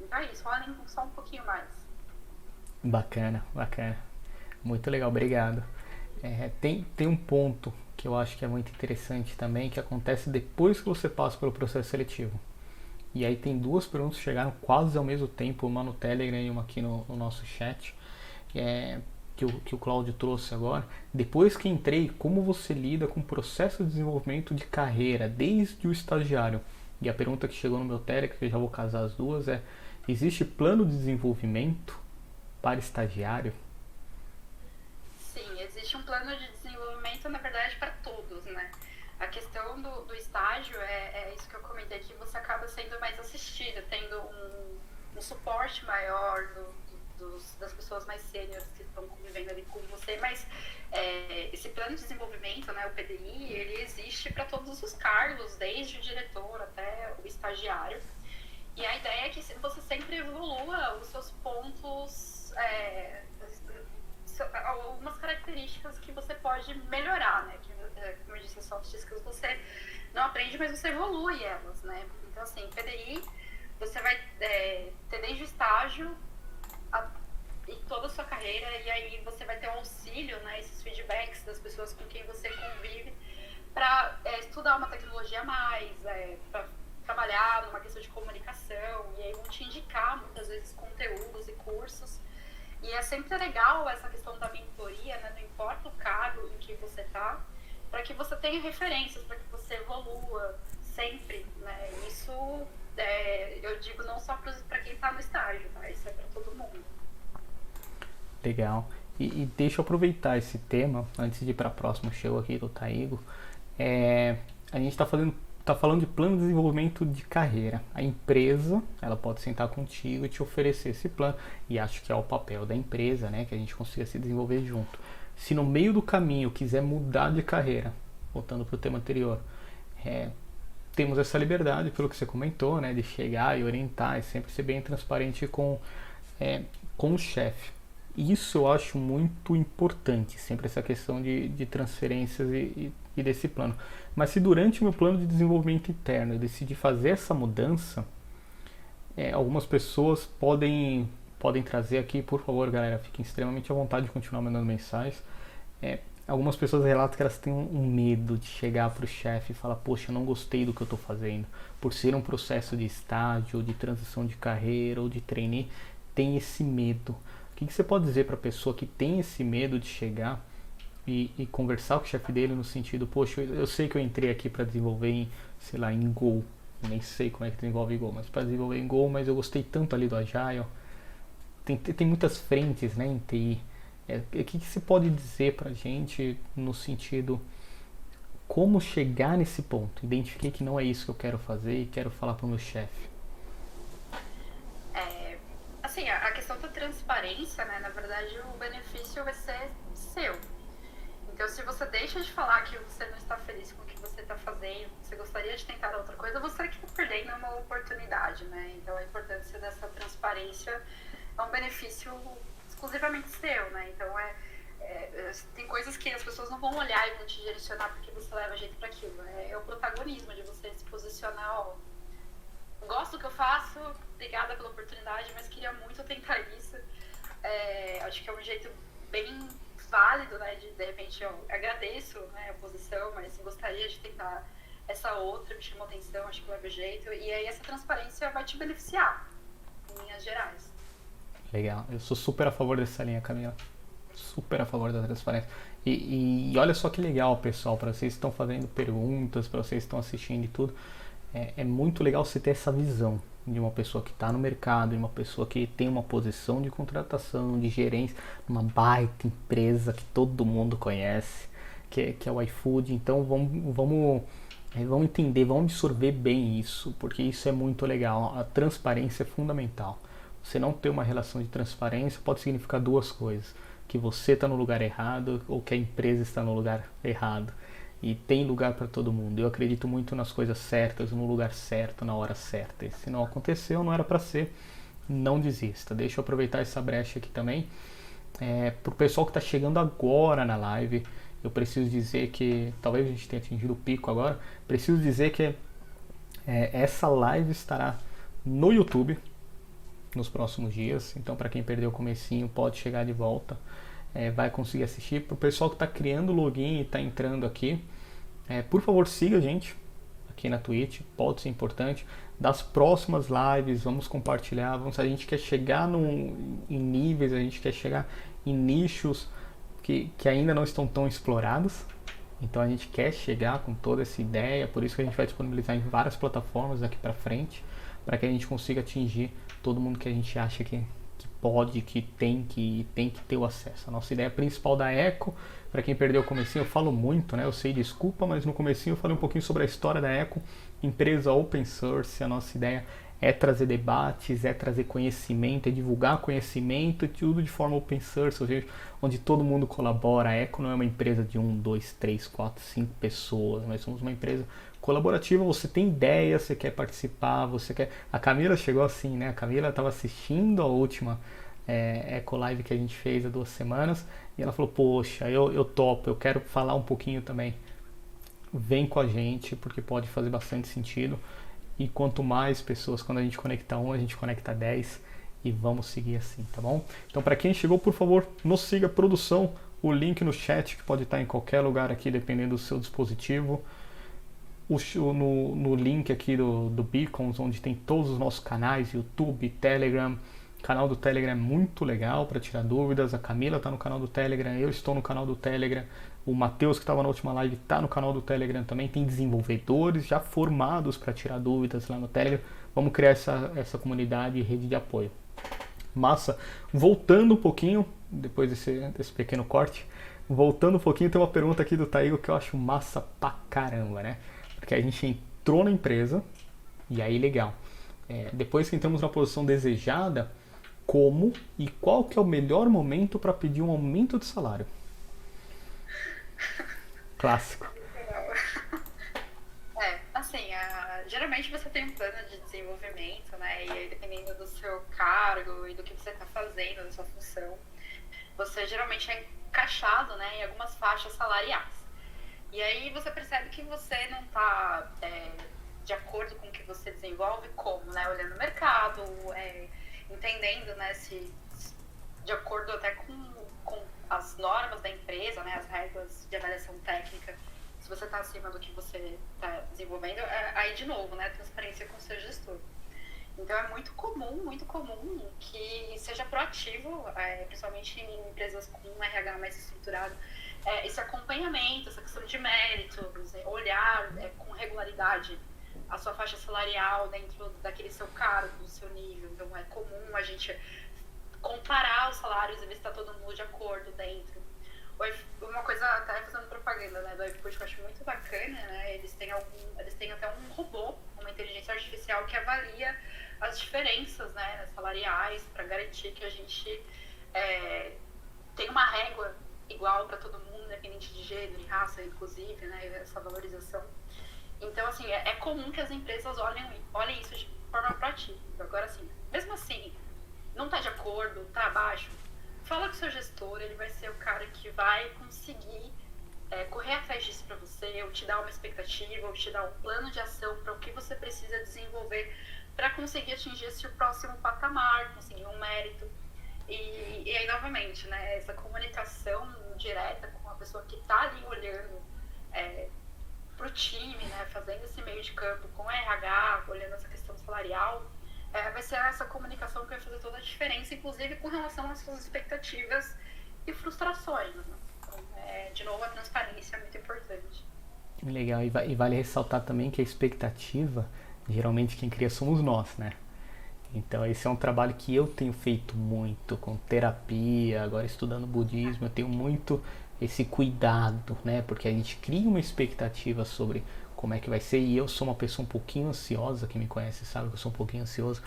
Então é isso, falem só um pouquinho mais. Bacana, bacana. Muito legal, obrigado. Tem um ponto que eu acho que é muito interessante também, que acontece depois que você passa pelo processo seletivo. E aí tem duas perguntas que chegaram quase ao mesmo tempo, uma no Telegram e uma aqui no nosso chat, que o Cláudio trouxe agora. Depois que entrei, como você lida com o processo de desenvolvimento de carreira, desde o estagiário? E a pergunta que chegou no meu Telegram, que eu já vou casar as duas, existe plano de desenvolvimento para estagiário? Sim, existe um plano de desenvolvimento, na verdade, para todos, né? A questão do estágio é isso que eu comentei aqui, você acaba sendo mais assistido, tendo um suporte maior das pessoas mais sêniores que estão convivendo ali com você, mas esse plano de desenvolvimento, né, o PDI, ele existe para todos os cargos, desde o diretor até o estagiário. E a ideia é que você sempre evolua os seus pontos, algumas características que você pode melhorar, né? Que, como eu disse, as soft skills você não aprende, mas você evolui elas, né? Então, assim, PDI, você vai ter desde o estágio e toda a sua carreira, e aí você vai ter um auxílio, né? Esses feedbacks das pessoas com quem você convive para estudar uma tecnologia a mais, para trabalhar numa questão de comunicação, e aí vão te indicar muitas vezes conteúdos e cursos. E é sempre legal essa questão da mentoria, né? Não importa o cargo em que você está, para que você tenha referências, para que você evolua sempre, né? Isso eu digo não só para quem está no estágio, tá? Isso é para todo mundo. Legal. E deixa eu aproveitar esse tema, antes de ir para a próxima show aqui do Taigo. A gente está falando de plano de desenvolvimento de carreira. A empresa, ela pode sentar contigo e te oferecer esse plano, e acho que é o papel da empresa, né, que a gente consiga se desenvolver junto. Se no meio do caminho quiser mudar de carreira, voltando para o tema anterior, temos essa liberdade, pelo que você comentou, né, de chegar e orientar e sempre ser bem transparente com o chefe. Isso eu acho muito importante, sempre essa questão de transferências e desse plano. Mas se durante o meu plano de desenvolvimento interno eu decidir fazer essa mudança, algumas pessoas podem trazer aqui, por favor, galera, fiquem extremamente à vontade de continuar mandando mensagens. Algumas pessoas relatam que elas têm um medo de chegar para o chefe e falar: poxa, eu não gostei do que eu estou fazendo. Por ser um processo de estágio, ou de transição de carreira, ou de trainee, tem esse medo. O que você pode dizer para a pessoa que tem esse medo de chegar e conversar com o chefe dele no sentido: poxa, eu sei que eu entrei aqui para desenvolver em Go, eu nem sei como é que desenvolve em Go, mas para desenvolver em Go, mas eu gostei tanto ali do Agile. Tem muitas frentes, né, em TI. O que você pode dizer para a gente no sentido como chegar nesse ponto? Identifiquei que não é isso que eu quero fazer e quero falar para o meu chefe. Assim, a questão da transparência, né, na verdade o benefício vai ser seu. Então, se você deixa de falar que você não está feliz com o que você está fazendo, você gostaria de tentar outra coisa, você está perdendo uma oportunidade, né? Então, a importância dessa transparência é um benefício exclusivamente seu, né? Então, tem coisas que as pessoas não vão olhar e vão te direcionar porque você leva jeito para aquilo. É o protagonismo de você se posicionar: gosto do que eu faço, obrigada pela oportunidade, mas queria muito tentar isso. Acho que é um jeito bem válido, né, de repente eu agradeço, né, a posição, mas gostaria de tentar essa outra, me chamou atenção, acho que leva jeito, e aí essa transparência vai te beneficiar, em linhas gerais. Legal, eu sou super a favor dessa linha, Camila, super a favor da transparência. E olha só que legal, pessoal, para vocês que estão fazendo perguntas, para vocês que estão assistindo e tudo, é muito legal você ter essa visão de uma pessoa que está no mercado, de uma pessoa que tem uma posição de contratação, de gerência, uma baita empresa que todo mundo conhece, que é o iFood. Então vamos entender, vamos absorver bem isso, porque isso é muito legal. A transparência é fundamental. Você não ter uma relação de transparência pode significar duas coisas: que você está no lugar errado ou que a empresa está no lugar errado. E tem lugar para todo mundo. Eu acredito muito nas coisas certas, no lugar certo, na hora certa. E se não aconteceu, não era para ser, não desista. Deixa eu aproveitar essa brecha aqui também. Para o pessoal que está chegando agora na live, eu preciso dizer que, talvez a gente tenha atingido o pico agora, preciso dizer que essa live estará no YouTube nos próximos dias. Então, para quem perdeu o comecinho, pode chegar de volta. Vai conseguir assistir. Para o pessoal que está criando o login e está entrando aqui, por favor, siga a gente aqui na Twitch, pode ser importante. Das próximas lives, vamos compartilhar. A gente quer chegar em níveis, a gente quer chegar em nichos que ainda não estão tão explorados. Então a gente quer chegar com toda essa ideia, por isso que a gente vai disponibilizar em várias plataformas daqui para frente, para que a gente consiga atingir todo mundo que a gente acha que pode, que tem que ter o acesso. A nossa ideia principal da Eco, para quem perdeu o comecinho, eu falo muito, né? Eu sei, desculpa, mas no comecinho eu falei um pouquinho sobre a história da Eco, empresa open source. A nossa ideia é trazer debates, é trazer conhecimento, é divulgar conhecimento, tudo de forma open source, ou seja, onde todo mundo colabora. A Eco não é uma empresa de 1, 2, 3, 4, 5 pessoas, nós somos uma empresa colaborativa. Você tem ideia, você quer participar, você quer... A Camila chegou assim, né? A Camila estava assistindo a última Eco Live que a gente fez há 2 semanas e ela falou, poxa, eu topo, eu quero falar um pouquinho também. Vem com a gente, porque pode fazer bastante sentido. E quanto mais pessoas, quando a gente conecta 1, a gente conecta 10 e vamos seguir assim, tá bom? Então, para quem chegou, por favor, nos siga, produção, o link no chat, que pode estar em qualquer lugar aqui, dependendo do seu dispositivo. No link aqui do Beacons, onde tem todos os nossos canais, YouTube, Telegram. O canal do Telegram é muito legal para tirar dúvidas. A Camila está no canal do Telegram, eu estou no canal do Telegram. O Matheus, que estava na última live, está no canal do Telegram também. Tem desenvolvedores já formados para tirar dúvidas lá no Telegram. Vamos criar essa comunidade e rede de apoio. Massa. Voltando um pouquinho, depois desse pequeno corte, voltando um pouquinho, tem uma pergunta aqui do Taigo que eu acho massa pra caramba, né? Porque a gente entrou na empresa, e aí legal. Depois que entramos na posição desejada, como e qual que é o melhor momento para pedir um aumento de salário? Clássico. Assim, geralmente você tem um plano de desenvolvimento, né? E aí, dependendo do seu cargo e do que você está fazendo, da sua função, você geralmente é encaixado, né, em algumas faixas salariais. E aí você percebe que você não está de acordo com o que você desenvolve, como, né? Olhando o mercado, entendendo, né, se de acordo até com as normas da empresa, né, as regras de avaliação técnica, se você está acima do que você está desenvolvendo, aí de novo, né, transparência com o seu gestor. Então é muito comum que seja proativo, principalmente em empresas com um RH mais estruturado, esse acompanhamento, essa questão de méritos, olhar com regularidade a sua faixa salarial dentro daquele seu cargo, do seu nível. Então é comum a gente comparar os salários e ver se está todo mundo de acordo dentro. Uma coisa, até fazendo propaganda, né, do iFood, que eu acho muito bacana, né, eles têm até um robô, uma inteligência artificial que avalia as diferenças, né, salariais, para garantir que a gente tem uma régua igual para todo mundo, independente de gênero e raça, inclusive, né, essa valorização. Então, assim, é comum que as empresas olhem isso de forma proativa. Agora, assim, mesmo assim, não está de acordo, está abaixo, fala com o seu gestor, ele vai ser o cara que vai conseguir correr atrás disso para você, ou te dar uma expectativa, ou te dar um plano de ação para o que você precisa desenvolver para conseguir atingir esse próximo patamar, conseguir um mérito. E aí, novamente, né, essa comunicação direta com a pessoa que está ali olhando para o time, né, fazendo esse meio de campo com o RH, olhando essa questão salarial, vai ser essa comunicação que vai fazer toda a diferença, inclusive com relação às suas expectativas e frustrações. Né? Então, de novo, a transparência é muito importante. Legal, e vale ressaltar também que a expectativa, geralmente quem cria somos nós, né? Então esse é um trabalho que eu tenho feito muito com terapia, agora estudando budismo, eu tenho muito esse cuidado, né? Porque a gente cria uma expectativa sobre como é que vai ser, e eu sou uma pessoa um pouquinho ansiosa, quem me conhece sabe que eu sou um pouquinho ansioso.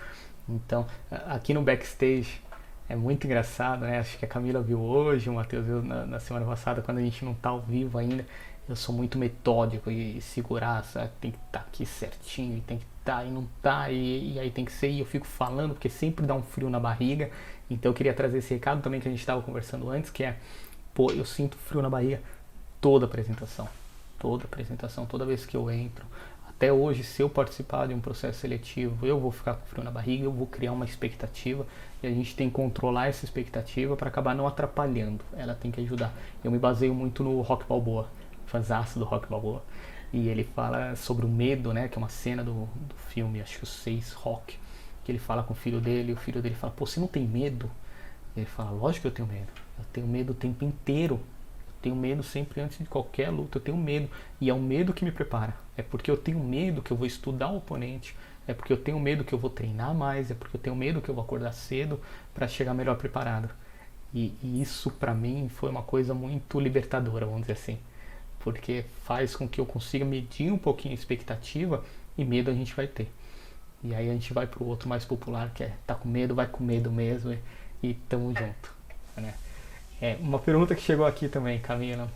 Então aqui no backstage É muito engraçado, né? Acho que a Camila viu hoje, o Matheus viu na semana passada, quando a gente não tá ao vivo ainda. Eu sou muito metódico e segurar, sabe? Tem que estar aqui certinho, e tem que estar e não tá, e aí tem que ser, e eu fico falando, porque sempre dá um frio na barriga. Então eu queria trazer esse recado também que a gente estava conversando antes, que é, pô, eu sinto frio na barriga toda apresentação. Toda apresentação, toda vez que eu entro. Até hoje, se eu participar de um processo seletivo, eu vou ficar com frio na barriga, eu vou criar uma expectativa e a gente tem que controlar essa expectativa para acabar não atrapalhando. Ela tem que ajudar. Eu me baseio muito no Rock Balboa, fãzaço do Rock Balboa. E ele fala sobre o medo, né? Que é uma cena do filme, acho que o 6 Rock, que ele fala com o filho dele, e o filho dele fala, pô, você não tem medo? Ele fala, lógico que eu tenho medo. Eu tenho medo o tempo inteiro. Tenho medo sempre antes de qualquer luta, eu tenho medo. E é o medo que me prepara. É porque eu tenho medo que eu vou estudar o oponente. É porque eu tenho medo que eu vou treinar mais. É porque eu tenho medo que eu vou acordar cedo para chegar melhor preparado. E isso para mim foi uma coisa muito libertadora, vamos dizer assim. Porque faz com que eu consiga medir um pouquinho a expectativa e medo a gente vai ter. E aí a gente vai pro outro mais popular, que é tá com medo, vai com medo mesmo e tamo junto, né? Uma pergunta que chegou aqui também, Camila,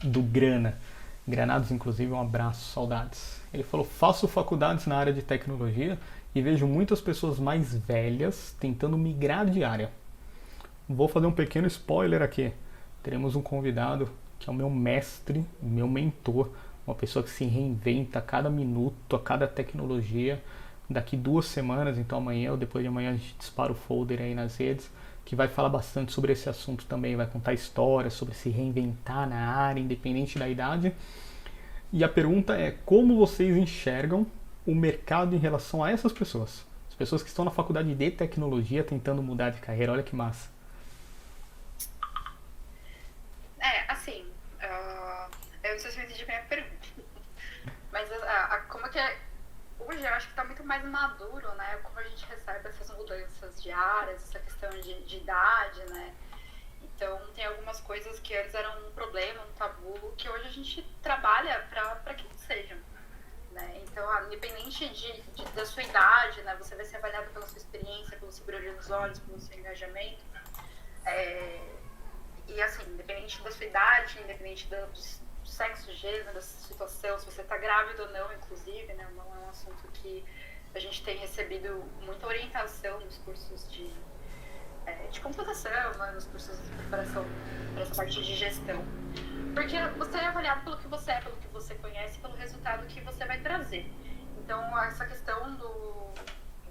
do Grana. Granados, inclusive, um abraço, saudades. Ele falou, faço faculdades na área de tecnologia e vejo muitas pessoas mais velhas tentando migrar de área. Vou fazer um pequeno spoiler aqui. Teremos um convidado que é o meu mestre, meu mentor, uma pessoa que se reinventa a cada minuto, a cada tecnologia. Daqui 2 semanas, então amanhã ou depois de amanhã a gente dispara o folder aí nas redes, que vai falar bastante sobre esse assunto também, vai contar histórias sobre se reinventar na área, independente da idade. E a pergunta é, como vocês enxergam o mercado em relação a essas pessoas? As pessoas que estão na faculdade de tecnologia tentando mudar de carreira, olha que massa. Assim, eu não sei se eu entendi bem a pergunta, mas como é que é? Hoje eu acho que está muito mais maduro, né? Como a gente recebe essas mudanças diárias, essa questão de idade, né? Então, tem algumas coisas que antes eram um problema, um tabu, que hoje a gente trabalha para que não sejam, né? Então, independente da sua idade, né? Você vai ser avaliado pela sua experiência, pelo seu brilho nos olhos, pelo seu engajamento. E, assim, independente da sua idade, independente do sexo, gênero, da situação, se você está grávida ou não, inclusive, né? É um assunto que a gente tem recebido muita orientação nos cursos de computação, né, nos cursos de preparação para essa parte de gestão. Porque você é avaliado pelo que você é, pelo que você conhece, pelo resultado que você vai trazer. Então, essa questão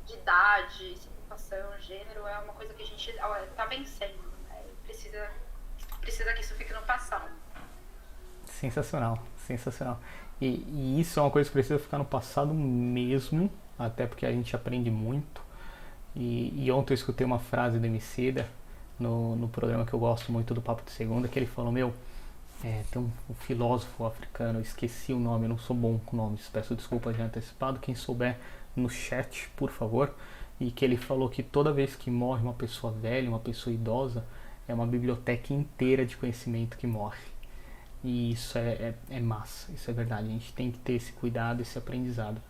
de idade, ocupação, gênero, é uma coisa que a gente está vencendo, né? Precisa que isso fique no passado. Sensacional, sensacional. E isso é uma coisa que precisa ficar no passado mesmo, até porque a gente aprende muito. E ontem eu escutei uma frase do Emicida no programa que eu gosto muito do Papo de Segunda, que ele falou, tem um filósofo africano, eu esqueci o nome, eu não sou bom com nomes, peço desculpa já antecipado, quem souber no chat, por favor, e que ele falou que toda vez que morre uma pessoa velha, uma pessoa idosa, é uma biblioteca inteira de conhecimento que morre. E isso é massa, isso é verdade, a gente tem que ter esse cuidado, esse aprendizado.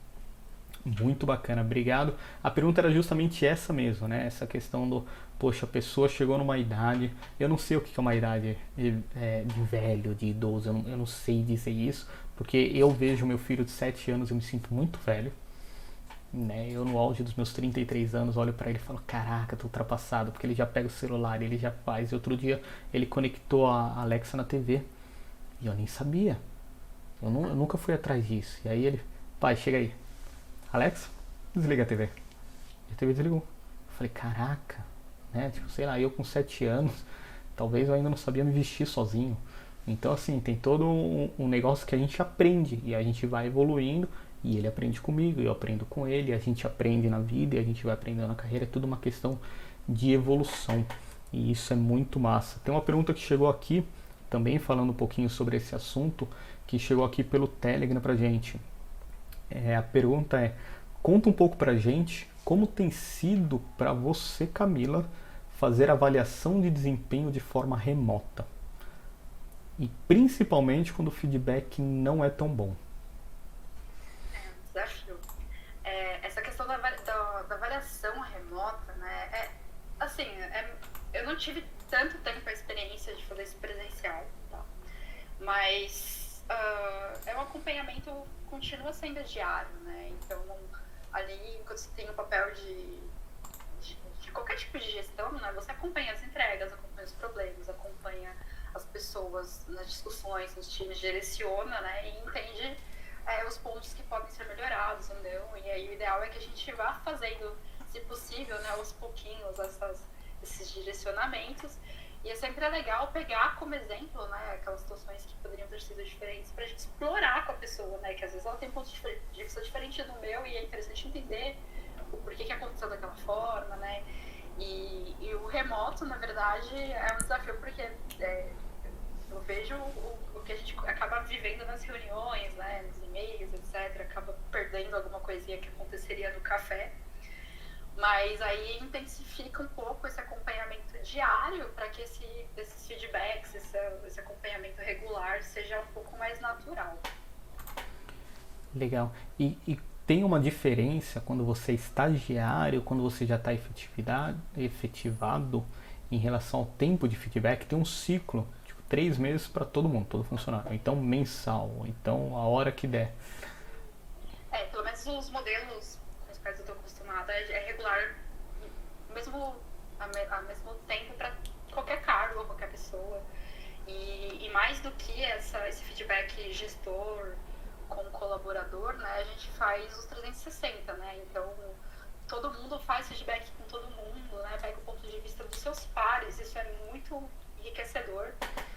Muito bacana, obrigado. A pergunta era justamente essa mesmo, né? Essa questão do, poxa, a pessoa chegou numa idade, eu não sei o que é uma idade de velho, de idoso, eu não sei dizer isso, porque eu vejo meu filho de 7 anos, eu me sinto muito velho, né? Eu no auge dos meus 33 anos olho pra ele e falo, caraca, tô ultrapassado, porque ele já pega o celular, ele já faz. E outro dia ele conectou a Alexa na TV e eu nem sabia, eu nunca fui atrás disso. E aí ele, pai, chega aí, Alex, desliga a TV. E a TV desligou. Eu falei, caraca, né? Tipo, sei lá, eu com 7 anos, talvez eu ainda não sabia me vestir sozinho. Então, assim, tem todo um negócio que a gente aprende e a gente vai evoluindo e ele aprende comigo, eu aprendo com ele, a gente aprende na vida e a gente vai aprendendo na carreira. É tudo uma questão de evolução e isso é muito massa. Tem uma pergunta que chegou aqui, também falando um pouquinho sobre esse assunto, que chegou aqui pelo Telegram pra gente. A pergunta é, conta um pouco pra gente como tem sido para você, Camila, fazer avaliação de desempenho de forma remota. E principalmente quando o feedback não é tão bom. Um desafio. Essa questão da avaliação remota, né? assim, eu não tive tanto tempo a experiência de fazer isso presencial, tá? Mas é um acompanhamento, continua sendo diário, né? Então, ali, quando você tem o papel de qualquer tipo de gestão, né? Você acompanha as entregas, acompanha os problemas, acompanha as pessoas nas discussões, nos times, direciona, né? E entende os pontos que podem ser melhorados ou não. E aí o ideal é que a gente vá fazendo, se possível, né, aos pouquinhos, esses direcionamentos. E é sempre legal pegar como exemplo, né, aquelas situações que poderiam ter sido diferentes para a gente explorar com a pessoa, né, que às vezes ela tem pontos de vista diferente do meu e é interessante entender o porquê que aconteceu daquela forma, né. E o remoto, na verdade, é um desafio porque eu vejo o que a gente acaba vivendo nas reuniões, né, nos e-mails, etc. Acaba perdendo alguma coisinha que aconteceria no café. Mas aí intensifica um pouco esse acompanhamento diário para que esses feedbacks, esse acompanhamento regular seja um pouco mais natural. Legal. E tem uma diferença quando você é estagiário, quando você já está efetivado em relação ao tempo de feedback? Tem um ciclo, tipo 3 meses para todo mundo, todo funcionário. Então mensal, então a hora que der. Pelo menos os modelos com os quais eu estou acostumada é regular ao mesmo tempo para qualquer cargo ou qualquer pessoa. E mais do que esse feedback gestor com colaborador, né, a gente faz os 360, né? Então, todo mundo faz feedback com todo mundo, né? Pega o ponto de vista dos seus pares, isso é muito enriquecedor.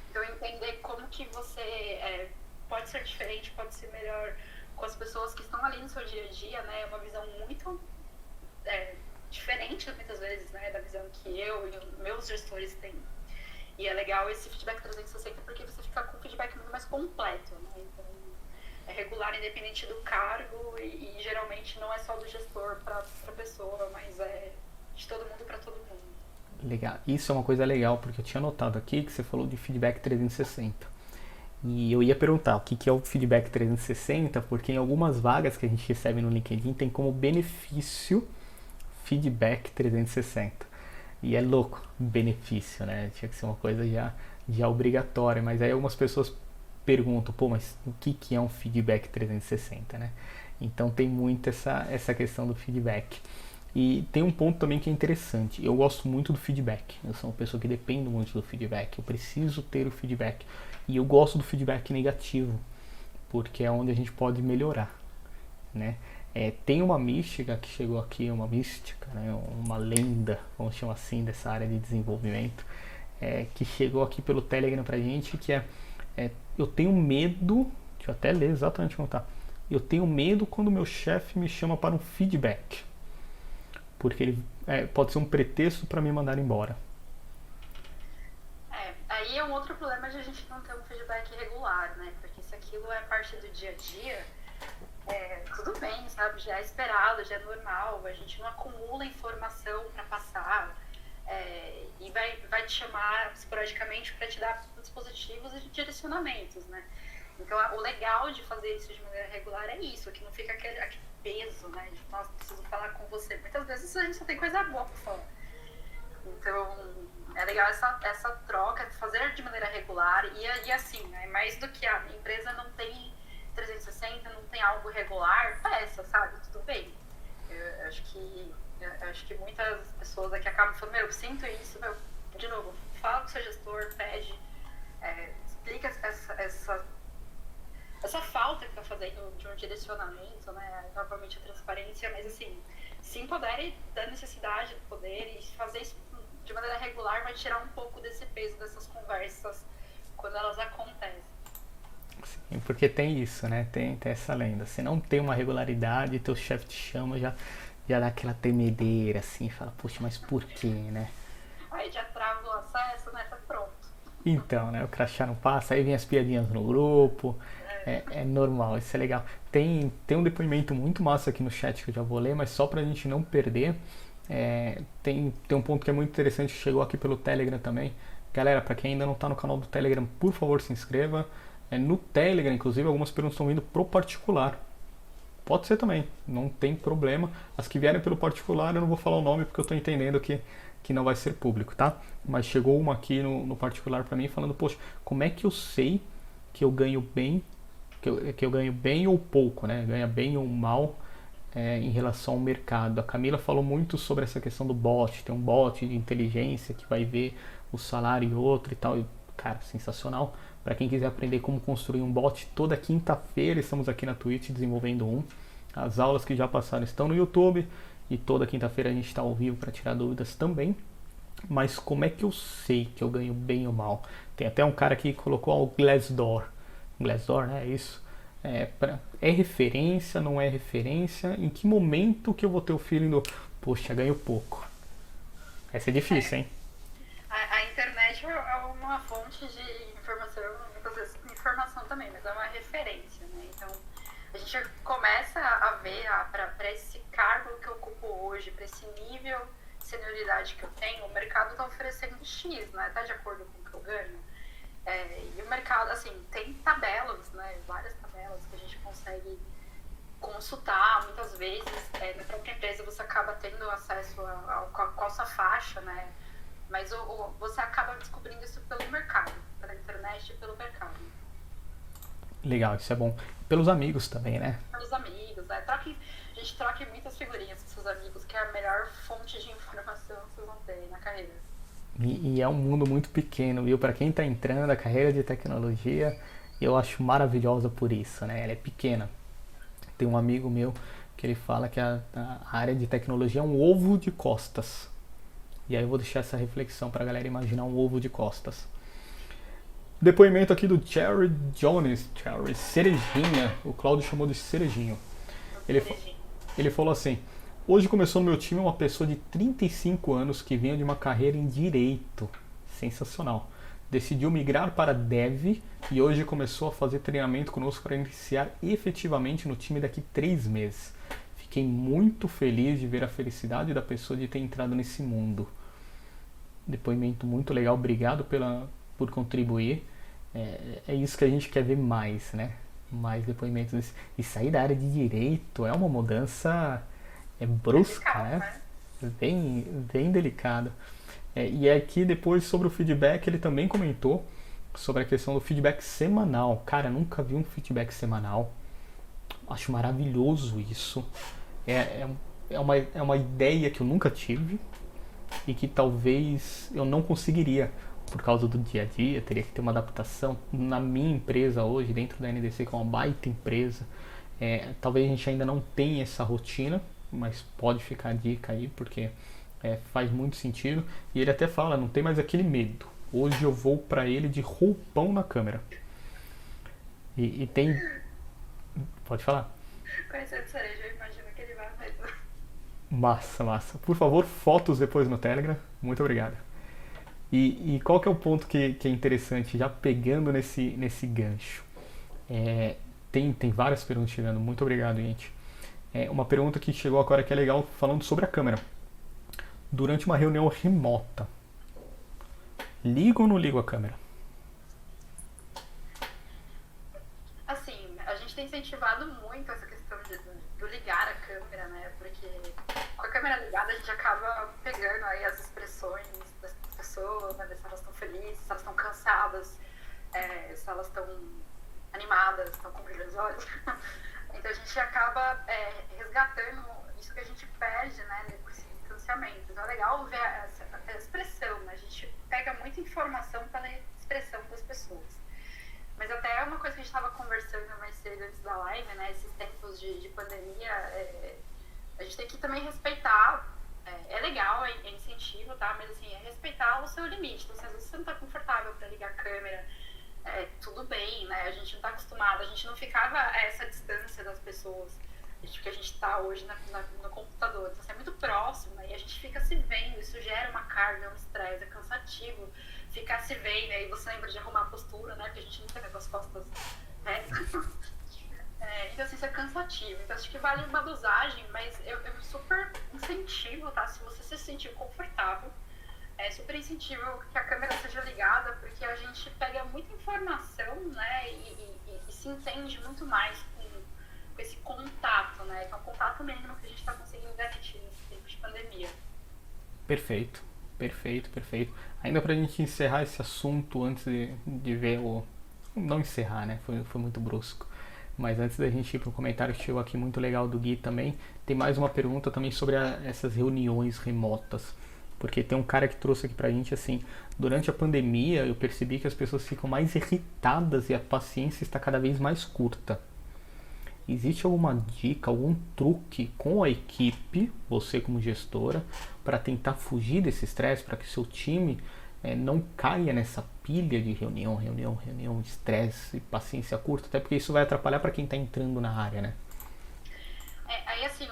Então, entender como que você pode ser diferente, pode ser melhor com as pessoas que estão ali no seu dia a dia, né? É uma visão muito diferente, muitas vezes, né? Da visão que eu e os meus gestores têm. E é legal esse feedback 360 porque você fica com um feedback muito mais completo, né? Então, é regular independente do cargo e geralmente não é só do gestor para a pessoa, mas é de todo mundo para todo mundo. Legal. Isso é uma coisa legal, porque eu tinha notado aqui que você falou de feedback 360. E eu ia perguntar o que é o feedback 360, porque em algumas vagas que a gente recebe no LinkedIn tem como benefício feedback 360. E é louco, benefício, né? Tinha que ser uma coisa já obrigatória, mas aí algumas pessoas perguntam, mas o que é um feedback 360, né? Então tem muito essa questão do feedback. E tem um ponto também que é interessante. Eu gosto muito do feedback. Eu sou uma pessoa que depende muito do feedback. Eu preciso ter o feedback. E eu gosto do feedback negativo, porque é onde a gente pode melhorar, né? Tem uma mística que chegou aqui, uma mística, né? Uma lenda, vamos chamar assim, dessa área de desenvolvimento, que chegou aqui pelo Telegram pra gente, que eu tenho medo, deixa eu até ler exatamente como tá. Eu tenho medo quando meu chefe me chama para um feedback, porque ele pode ser um pretexto para me mandar embora. Aí é um outro problema de a gente não ter um feedback regular, né? Porque se aquilo é parte do dia a dia, tudo bem, sabe? Já é esperado, já é normal, a gente não acumula informação para passar e vai te chamar esporadicamente para te dar dispositivos e direcionamentos, né? Então, o legal de fazer isso de maneira regular é isso, que não fica aquele peso, né? De, nossa, preciso falar com você. Muitas vezes a gente só tem coisa boa pra falar. Então, é legal essa troca, fazer de maneira regular e assim, né? Mais do que a minha empresa não tem 360, não tem algo regular, peça, sabe? Tudo bem. Eu acho que muitas pessoas aqui acabam falando, eu sinto isso, de novo, fala com o seu gestor, pede, explica essa falta que está fazendo de um direcionamento, né? Novamente a transparência, mas assim, se empodere da necessidade do poder e fazer isso de maneira regular vai tirar um pouco desse peso dessas conversas quando elas acontecem. Sim, porque tem isso, né? Tem essa lenda. Se não tem uma regularidade, teu chefe te chama, já dá aquela tremedeira, assim, fala, poxa, mas por quê, né? Aí já trava o acesso, né? Tá pronto. Então, né? O crachá não passa, aí vem as piadinhas no grupo. É normal, isso é legal. Tem um depoimento muito massa aqui no chat que eu já vou ler, mas só pra gente não perder, tem um ponto que é muito interessante, chegou aqui pelo Telegram também. Galera, pra quem ainda não tá no canal do Telegram, por favor se inscreva. No Telegram, inclusive, algumas perguntas estão vindo pro particular. Pode ser também, não tem problema. As que vierem pelo particular eu não vou falar o nome porque eu estou entendendo que não vai ser público, tá? Mas chegou uma aqui no particular para mim falando, poxa, como é que eu sei que eu ganho bem, que eu ganho bem ou pouco, né? Ganha bem ou mal em relação ao mercado. A Camila falou muito sobre essa questão do bot, tem um bot de inteligência que vai ver o salário e outro e tal. E, cara, sensacional. Para quem quiser aprender como construir um bot, toda quinta-feira estamos aqui na Twitch desenvolvendo um. As aulas que já passaram estão no YouTube e toda quinta-feira a gente está ao vivo para tirar dúvidas também. Mas como é que eu sei que eu ganho bem ou mal? Tem até um cara que colocou o Glassdoor. Glassdoor, né? É isso. É referência, não é referência? Em que momento que eu vou ter o feeling do, poxa, ganho pouco? Essa é difícil, hein? A internet é uma fonte de informação, muitas vezes informação também, mas é uma referência, né? Então, a gente começa a ver para esse cargo que eu ocupo hoje, para esse nível de senioridade que eu tenho, o mercado está oferecendo X, né? Está de acordo com o que eu ganho. E o mercado, assim, tem tabelas, né? Várias tabelas que a gente consegue consultar. Muitas vezes, na própria empresa, você acaba tendo acesso a essa faixa, né? Mas você acaba descobrindo isso pelo mercado, pela internet e pelo mercado. Legal, isso é bom. Pelos amigos também, né? Pelos amigos, né? A gente troca muitas figurinhas com seus amigos, que é a melhor fonte de informação que vocês vão ter na carreira. E é um mundo muito pequeno, viu? Para quem está entrando, a carreira de tecnologia, eu acho maravilhosa por isso, né? Ela é pequena. Tem um amigo meu que ele fala que a área de tecnologia é um ovo de costas. E aí eu vou deixar essa reflexão para a galera imaginar um ovo de costas. Depoimento aqui do Cherry Jones, Cherry Cerejinha, o Claudio chamou de Cerejinho. Ele falou assim: hoje começou no meu time uma pessoa de 35 anos que vinha de uma carreira em direito. Sensacional. Decidiu migrar para Dev e hoje começou a fazer treinamento conosco para iniciar efetivamente no time daqui 3 meses. Fiquei muito feliz de ver a felicidade da pessoa de ter entrado nesse mundo. Depoimento muito legal, obrigado por contribuir. É isso que a gente quer ver mais, né? Mais depoimentos. E sair da área de direito é uma mudança brusca, né? Bem delicada. E aqui depois sobre o feedback, ele também comentou sobre a questão do feedback semanal. Cara, nunca vi um feedback semanal. Acho maravilhoso isso. É uma ideia que eu nunca tive e que talvez eu não conseguiria por causa do dia a dia, teria que ter uma adaptação. Na minha empresa hoje, dentro da NDC, que é uma baita empresa, talvez a gente ainda não tenha essa rotina, mas pode ficar a dica aí, porque faz muito sentido. E ele até fala, não tem mais aquele medo. Hoje eu vou pra ele de roupão na câmera. E tem... Pode falar. Conhecendo o Cereja, eu imagino que ele vai mesmo. Massa. Por favor, fotos depois no Telegram. Muito obrigado. E qual que é o ponto que é interessante, já pegando nesse gancho? Tem várias perguntas chegando. Muito obrigado, gente. Uma pergunta que chegou agora que é legal, falando sobre a câmera. Durante uma reunião remota, ligo ou não ligo a câmera? Assim, a gente tem incentivado muito essa questão do ligar a câmera, né? Porque com a câmera ligada a gente acaba pegando aí as expressões das pessoas, né? Se elas estão felizes, se elas estão cansadas, se elas estão animadas, estão com brilho nos olhos. Então a gente acaba resgatando isso que a gente perde, né? Nesse distanciamento. Então é legal ver a expressão, né? A gente pega muita informação pela expressão das pessoas. Mas até uma coisa que a gente estava conversando mais cedo antes da live, né? Esses tempos de pandemia, a gente tem que também respeitar. É legal, é incentivo, tá? Mas assim, é respeitar o seu limite. Então, se às vezes você não está confortável para ligar a câmera, tudo bem, né? A gente não está acostumado, a gente não ficava a essa distância das pessoas que a gente está hoje no computador. Então, assim, é muito próximo, né? E a gente fica se vendo, isso gera uma carga, um estresse, é cansativo ficar se vendo, aí você lembra de arrumar a postura, né? Porque a gente não tem as costas, né? Então, assim, isso é cansativo. Então, acho que vale uma dosagem, mas eu super incentivo, tá? Se você se sentir confortável, super incentivo que a câmera seja ligada, porque a gente pega muita informação, né? E se entende muito mais com com esse contato, né? Que é um contato mínimo que a gente está conseguindo garantir nesse tempo de pandemia. Perfeito, perfeito, perfeito. Ainda pra gente encerrar esse assunto antes de ver o. Não encerrar, né? Foi muito brusco. Mas antes da gente ir pro comentário que chegou aqui muito legal do Gui também, tem mais uma pergunta também sobre essas reuniões remotas. Porque tem um cara que trouxe aqui pra gente assim, durante a pandemia eu percebi que as pessoas ficam mais irritadas e a paciência está cada vez mais curta. Existe alguma dica, algum truque com a equipe, você como gestora, para tentar fugir desse estresse, para que seu time não caia nessa pilha de reunião, estresse e paciência curta, até porque isso vai atrapalhar para quem está entrando na área, né? Aí, assim,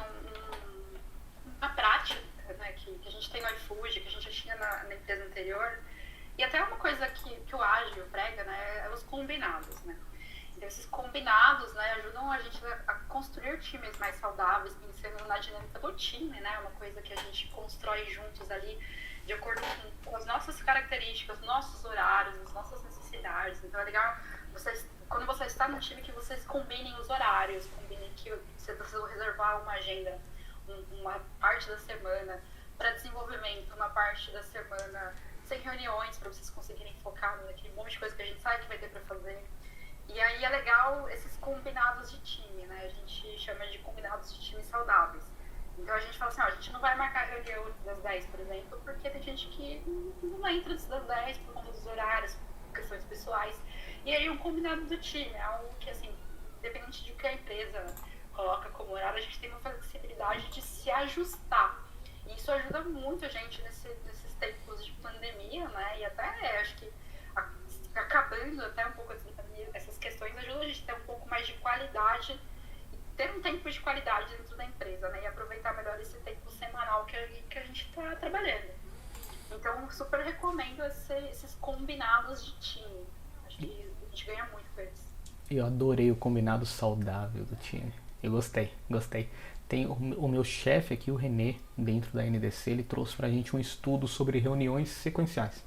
uma prática, né, que a gente tem no iFood, que a gente já tinha na empresa anterior, e até uma coisa que o Ágil prega, né, é os combinados, né? Então, esses combinados, né, ajudam a gente a construir times mais saudáveis, pensando na dinâmica do time, né? Uma coisa que a gente constrói juntos ali, de acordo com as nossas características, nossos horários, as nossas necessidades. Então, é legal quando você está no time, que vocês combinem os horários, combinem que você precisa reservar uma agenda, uma parte da semana para desenvolvimento, uma parte da semana sem reuniões, para vocês conseguirem focar naquele monte de coisa que a gente sabe que vai ter para fazer. E aí é legal esses combinados de time, né? A gente chama de combinados de time saudáveis. Então a gente fala assim, ó, a gente não vai marcar reunião das 10, por exemplo, porque tem gente que não entra das 10 por conta dos horários, questões pessoais. E aí um combinado do time é algo que, assim, independente de que a empresa coloca como horário, a gente tem uma flexibilidade de se ajustar. E isso ajuda muito a gente nesses tempos de pandemia, né? E até, acho que acabando até um pouco essas questões, ajuda a gente a ter um pouco mais de qualidade e ter um tempo de qualidade dentro da empresa, né? E aproveitar melhor esse tempo semanal que a gente está trabalhando. Então, super recomendo esses combinados de time. Acho que a gente ganha muito com eles. Eu adorei o combinado saudável do time. Eu gostei. Tem o meu chefe aqui, o Renê, dentro da NDC, ele trouxe pra gente um estudo sobre reuniões sequenciais.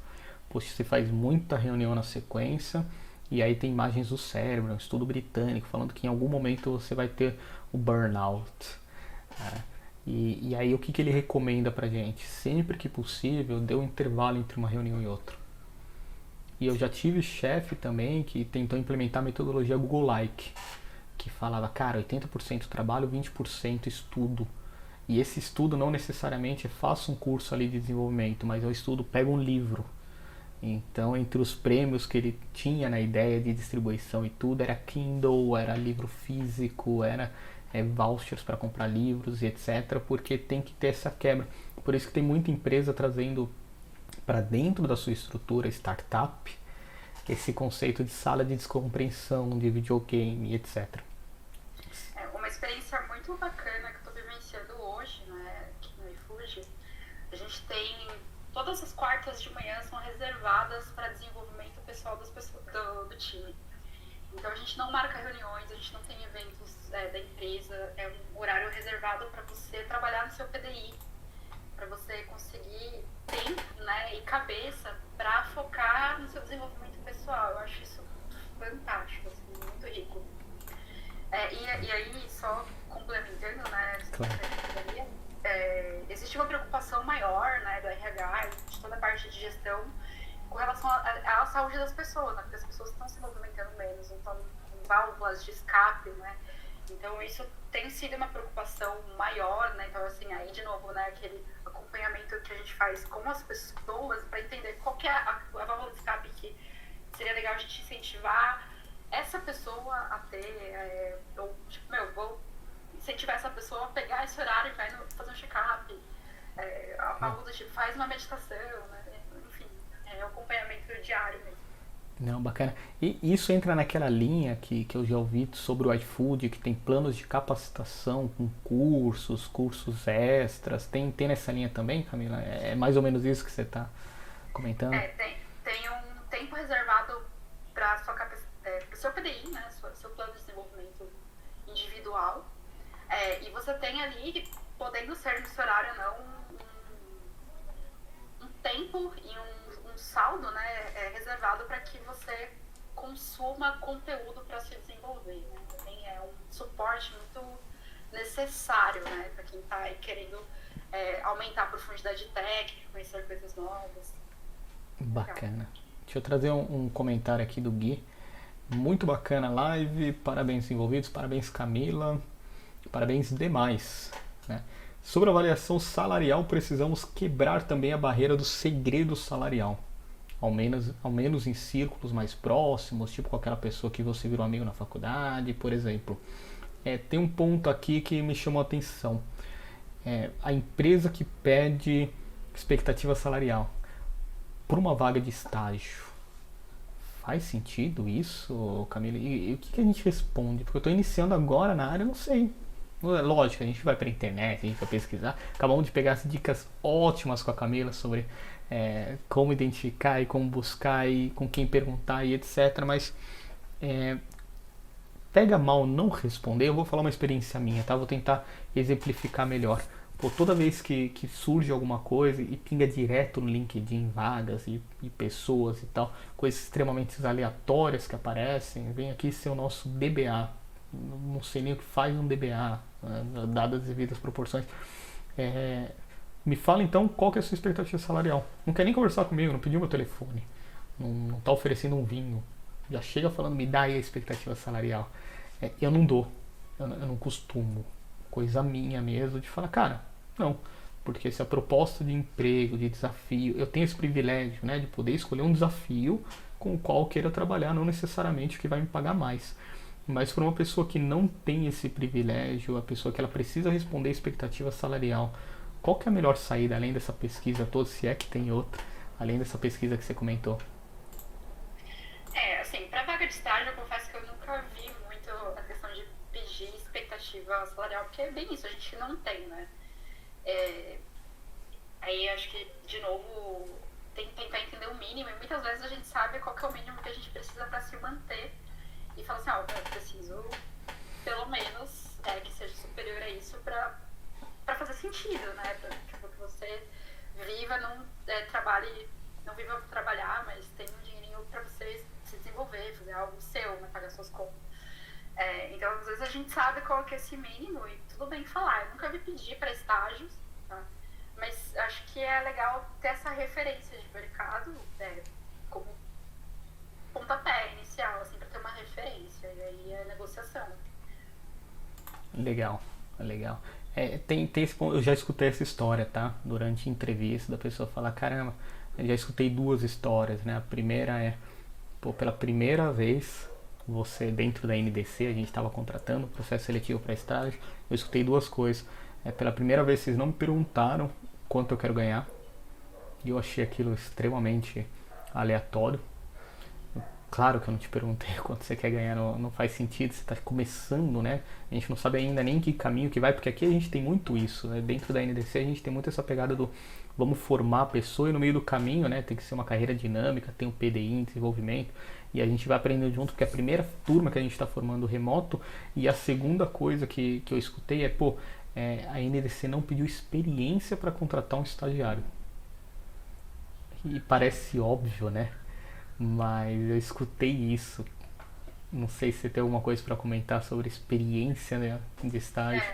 Poxa, você faz muita reunião na sequência e aí tem imagens do cérebro, um estudo britânico falando que em algum momento você vai ter o burnout. E aí o que ele recomenda pra gente? Sempre que possível, dê um intervalo entre uma reunião e outra. E eu já tive chefe também que tentou implementar a metodologia Google-like, que falava, cara, 80% trabalho, 20% estudo. E esse estudo não necessariamente é faça um curso ali de desenvolvimento, mas eu estudo, pega um livro. Então, entre os prêmios que ele tinha na ideia de distribuição e tudo, era Kindle, era livro físico, era vouchers para comprar livros e etc, porque tem que ter essa quebra. Por isso que tem muita empresa trazendo para dentro da sua estrutura startup esse conceito de sala de descompreensão, de videogame, etc. Uma experiência muito bacana que eu estou vivenciando hoje, né, aqui no iFood, a gente tem todas as quartas de manhã são reservadas para desenvolvimento pessoal do time. Então a gente não marca reuniões, a gente não tem eventos da empresa, é um horário reservado para você trabalhar no seu PDI, para você conseguir tempo, né, e cabeça para focar no seu desenvolvimento pessoal. Eu acho isso fantástico, assim, muito rico. E aí, só complementando, né, Claro. existe uma preocupação maior, né, do RH, de toda a parte de gestão, com relação à saúde das pessoas, né, porque as pessoas estão se movimentando menos, não estão com válvulas de escape, né, então isso tem sido uma preocupação maior, né, então assim, aí de novo, né, aquele acompanhamento que a gente faz com as pessoas para entender qual que é a válvula de escape que seria legal a gente incentivar essa pessoa a ter, ou tipo, vou incentivar essa pessoa a pegar esse horário e vai fazer um check-up, algo do tipo, faz uma meditação, né? Enfim, é um acompanhamento diário mesmo. Não, bacana. E isso entra naquela linha que eu já ouvi sobre o iFood, que tem planos de capacitação com cursos extras. Tem nessa linha também, Camila? É mais ou menos isso que você está comentando? Tem um tempo reservado para o seu PDI, né? Seu plano de desenvolvimento individual. E você tem ali, podendo ser nesse horário ou não, um tempo e um saldo, né, reservado para que você consuma conteúdo para se desenvolver. Né? assim, é um suporte muito necessário, né, para quem está aí querendo aumentar a profundidade técnica, conhecer coisas novas. Bacana. Deixa eu trazer um comentário aqui do Gui. Muito bacana a live, parabéns envolvidos, parabéns Camila, parabéns demais. Né? Sobre a avaliação salarial, precisamos quebrar também a barreira do segredo salarial. Ao menos em círculos mais próximos, tipo com aquela pessoa que você virou amigo na faculdade, por exemplo. Tem um ponto aqui que me chamou a atenção. A empresa que pede expectativa salarial por uma vaga de estágio. Faz sentido isso, Camila? E o que a gente responde? Porque eu estou iniciando agora na área, eu não sei. Lógico, a gente vai para a internet, a gente vai pesquisar. Acabamos de pegar as dicas ótimas com a Camila sobre como identificar e como buscar e com quem perguntar e etc. Mas pega mal não responder. Eu vou falar uma experiência minha, tá? Vou tentar exemplificar melhor. Pô, toda vez que surge alguma coisa e pinga direto no LinkedIn vagas e pessoas e tal, coisas extremamente aleatórias que aparecem, vem aqui ser o nosso DBA. Não sei nem o que faz um DBA, dadas as devidas proporções. Me fala então qual que é a sua expectativa salarial. Não quer nem conversar comigo, não pediu meu telefone, não está oferecendo um vinho. Já chega falando, me dá aí a expectativa salarial. Eu não dou, eu não costumo. Coisa minha mesmo de falar, cara, não. Porque se a proposta de emprego, de desafio, eu tenho esse privilégio, né, de poder escolher um desafio com o qual eu queira trabalhar, não necessariamente o que vai me pagar mais. Mas para uma pessoa que não tem esse privilégio, a pessoa que ela precisa responder a expectativa salarial, qual que é a melhor saída, além dessa pesquisa toda, se é que tem outra, além dessa pesquisa que você comentou? Assim, para vaga de estágio, eu confesso que eu nunca vi muito a questão de pedir expectativa salarial, porque é bem isso, a gente não tem, né? Aí acho que, de novo, tem que tentar entender o mínimo, e muitas vezes a gente sabe qual que é o mínimo que a gente precisa para se manter, e fala assim, eu preciso, pelo menos, que seja superior a isso para fazer sentido, né? Para que você viva, não trabalhe, não viva para trabalhar, mas tenha um dinheirinho para você se desenvolver, fazer algo seu, né? Pagar suas contas. Então, às vezes a gente sabe qual que é esse mínimo e tudo bem falar. Eu nunca vi pedir para estágios, tá? Mas acho que é legal ter essa referência de mercado como pontapé inicial, assim, para ter uma referência. E aí é negociação. Legal. Tem esse ponto, eu já escutei essa história, tá? Durante entrevista, da pessoa falar, caramba, eu já escutei duas histórias, né? A primeira pela primeira vez, você dentro da NDC, a gente estava contratando processo seletivo para estágio, eu escutei duas coisas. Pela primeira vez vocês não me perguntaram quanto eu quero ganhar, e eu achei aquilo extremamente aleatório. Claro que eu não te perguntei quanto você quer ganhar, não faz sentido, você está começando, né? A gente não sabe ainda nem que caminho que vai, porque aqui a gente tem muito isso, né? Dentro da NDC a gente tem muito essa pegada do vamos formar a pessoa e no meio do caminho, né? Tem que ser uma carreira dinâmica, tem um PDI em desenvolvimento e a gente vai aprendendo junto, porque a primeira turma que a gente está formando remoto, e a segunda coisa que eu escutei a NDC não pediu experiência para contratar um estagiário. E parece óbvio, né? Mas eu escutei isso. Não sei se você tem alguma coisa para comentar sobre experiência, né, de estágio.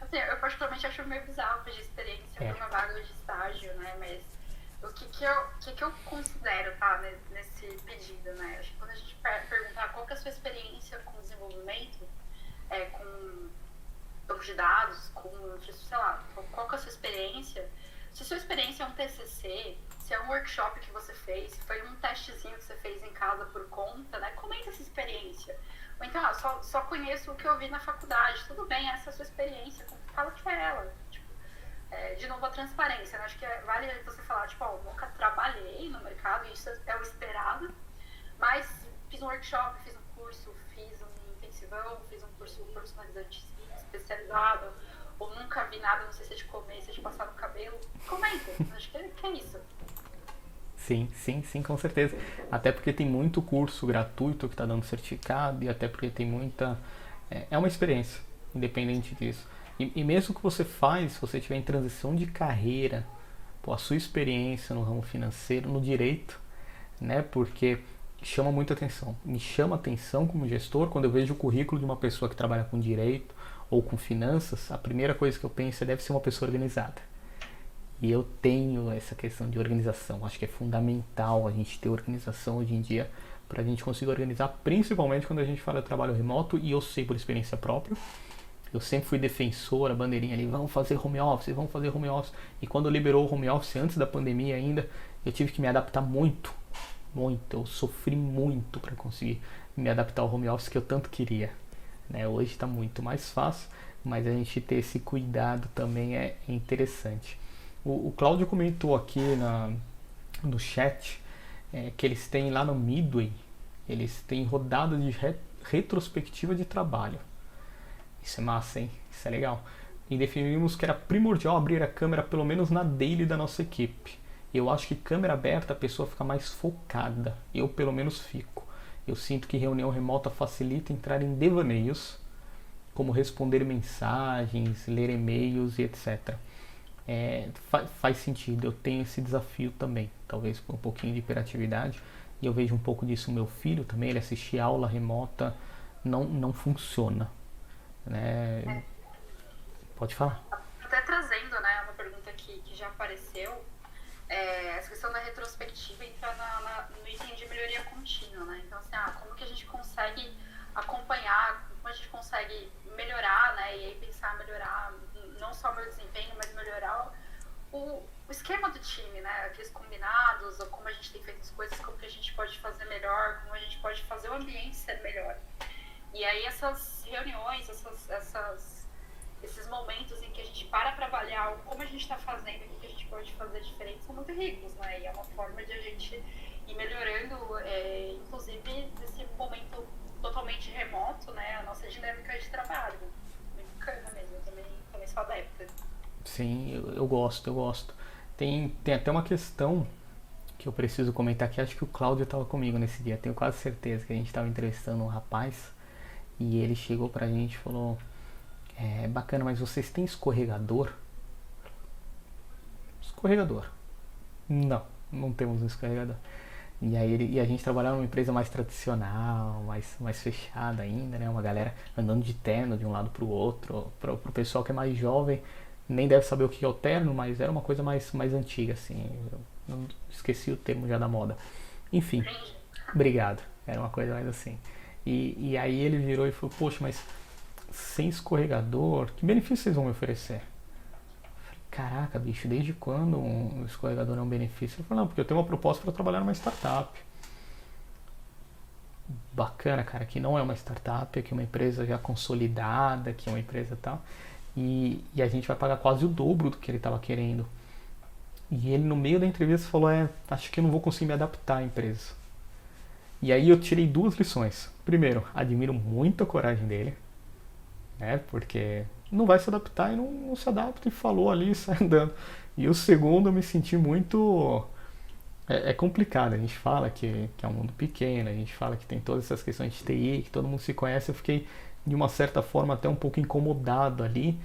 Assim, eu particularmente acho meio bizarro pedir experiência para uma vaga de estágio, né? Mas o que eu considero, tá, nesse pedido, né? Acho que quando a gente perguntar qual que é a sua experiência com desenvolvimento, com banco de dados, sei lá, qual que é a sua experiência? Se sua experiência é um TCC, se é um workshop que você fez, se foi um testezinho que você fez em casa por conta, né? Comenta essa experiência. Ou então, só conheço o que eu vi na faculdade. Tudo bem, essa é a sua experiência. Fala que é ela. Tipo, de novo, a transparência, né? Acho que vale você falar, tipo, nunca trabalhei no mercado, isso é o esperado, mas fiz um workshop, fiz um curso, fiz um intensivão, fiz um curso profissionalizante especializado, ou nunca vi nada, não sei se é de comer, se é de passar no cabelo. Comenta, acho que é isso. Sim, com certeza. Até porque tem muito curso gratuito que está dando certificado, e até porque tem muita... É uma experiência, independente disso. E mesmo que você se você estiver em transição de carreira, a sua experiência no ramo financeiro, no direito, né? Porque chama muita atenção. Me chama atenção como gestor quando eu vejo o currículo de uma pessoa que trabalha com direito ou com finanças, a primeira coisa que eu penso é deve ser uma pessoa organizada. E eu tenho essa questão de organização. Acho que é fundamental a gente ter organização hoje em dia para a gente conseguir organizar, principalmente quando a gente fala de trabalho remoto, e eu sei por experiência própria. Eu sempre fui defensor, a bandeirinha ali, vamos fazer home office, vamos fazer home office. E quando liberou o home office, antes da pandemia ainda, eu tive que me adaptar muito. Eu sofri muito para conseguir me adaptar ao home office que eu tanto queria. Né? Hoje está muito mais fácil, mas a gente ter esse cuidado também é interessante. O Cláudio comentou aqui no chat que eles têm lá no Midway, eles têm rodada de retrospectiva de trabalho. Isso é massa, hein? Isso é legal. E definimos que era primordial abrir a câmera pelo menos na daily da nossa equipe. Eu acho que câmera aberta a pessoa fica mais focada. Eu pelo menos fico. Eu sinto que reunião remota facilita entrar em devaneios, como responder mensagens, ler e-mails e etc. Faz sentido, eu tenho esse desafio também, talvez com um pouquinho de hiperatividade, e eu vejo um pouco disso no meu filho também, ele assistir aula remota, não funciona, né? Pode falar. Até trazendo, né, uma pergunta que já apareceu, essa questão da retrospectiva entra no item de melhoria contínua, né? Então, assim, como que a gente consegue acompanhar, como a gente consegue melhorar, né? E aí pensar melhorar não só o meu desempenho, mas melhorar o esquema do time, né? Aqueles combinados, ou como a gente tem feito as coisas, como que a gente pode fazer melhor, como a gente pode fazer o ambiente ser melhor. E aí essas reuniões, esses momentos em que a gente para avaliar como a gente está fazendo, o que a gente pode fazer diferente, são muito ricos, né? E é uma forma de a gente ir melhorando, inclusive nesse momento totalmente remoto, né? A nossa dinâmica de trabalho. Muito bacana mesmo, eu também sou adepta. Sim, eu gosto. Tem até uma questão que eu preciso comentar, que acho que o Cláudio estava comigo nesse dia, tenho quase certeza que a gente estava entrevistando um rapaz e ele chegou pra gente e falou: bacana, mas vocês têm escorregador? Escorregador? Não temos um escorregador. E aí a gente trabalhava numa empresa mais tradicional, mais fechada ainda, né? Uma galera andando de terno de um lado pro outro. Pro pessoal que é mais jovem, nem deve saber o que é o terno, mas era uma coisa mais antiga, assim. Eu esqueci o termo já da moda. Enfim, obrigado. Era uma coisa mais assim. E aí ele virou e falou: poxa, mas sem escorregador, que benefício vocês vão me oferecer? Caraca, bicho, desde quando um escorregador é um benefício? Ele falou: não, porque eu tenho uma proposta para trabalhar numa startup. Bacana, cara, que não é uma startup, que é uma empresa já consolidada, que é uma empresa tal. E a gente vai pagar quase o dobro do que ele estava querendo. E ele, no meio da entrevista, falou: acho que eu não vou conseguir me adaptar à empresa. E aí eu tirei 2 lições. Primeiro, admiro muito a coragem dele, né? Porque não vai se adaptar e não se adapta, e falou ali e sai andando. E o segundo, eu me senti muito... É complicado, a gente fala que é um mundo pequeno, a gente fala que tem todas essas questões de TI, que todo mundo se conhece. Eu fiquei, de uma certa forma, até um pouco incomodado ali,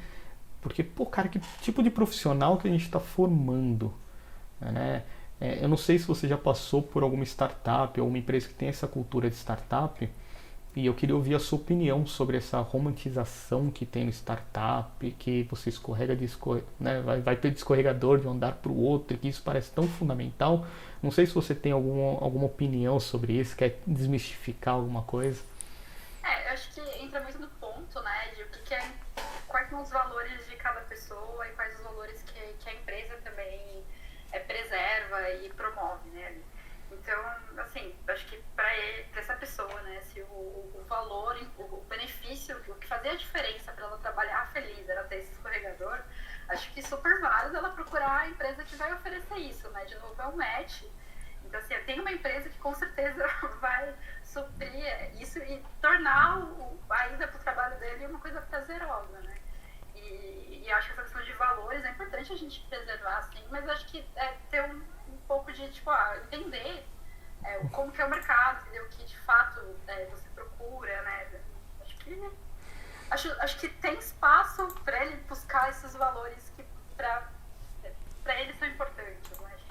porque, pô, cara, que tipo de profissional que a gente está formando, né? Eu não sei se você já passou por alguma startup ou uma empresa que tem essa cultura de startup, e eu queria ouvir a sua opinião sobre essa romantização que tem no startup, que você escorrega né, vai ter de escorregador de um andar para o outro, que isso parece tão fundamental. Não sei se você tem alguma opinião sobre isso, quer desmistificar alguma coisa. Eu acho que entra muito no ponto, né, de quais são os valores de cada pessoa e quais os valores que a empresa também preserva e promove, né. Então, assim, acho que para essa pessoa, né, se o valor, o benefício, o que fazia a diferença para ela trabalhar feliz era ter esse escorregador, acho que super válido ela procurar a empresa que vai oferecer isso, né? De novo, é um match. Então, assim, tem uma empresa que com certeza vai suprir isso e tornar a ida para o trabalho dele uma coisa prazerosa, né? E acho que essa questão de valores é importante a gente preservar, assim, mas acho que ter um pouco de, tipo, entender como que é o mercado, entender o que de fato você procura, né? Acho que tem espaço para ele buscar esses valores que para ele são importantes, né? Acho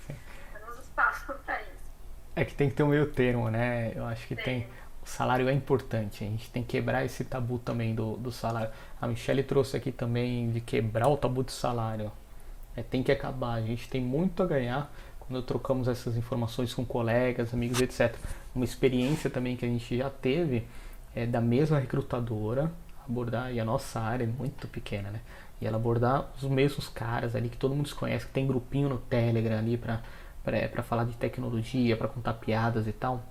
que temos espaço para isso. É que tem que ter um meio termo, né? Eu acho que Tem. tem. O salário é importante, a gente tem que quebrar esse tabu também do salário. A Michelle trouxe aqui também de quebrar o tabu do salário. Tem que acabar, a gente tem muito a ganhar quando trocamos essas informações com colegas, amigos, etc. Uma experiência também que a gente já teve é da mesma recrutadora abordar, e a nossa área é muito pequena, né? E ela abordar os mesmos caras ali que todo mundo se conhece, que tem grupinho no Telegram ali pra falar de tecnologia, pra contar piadas e tal.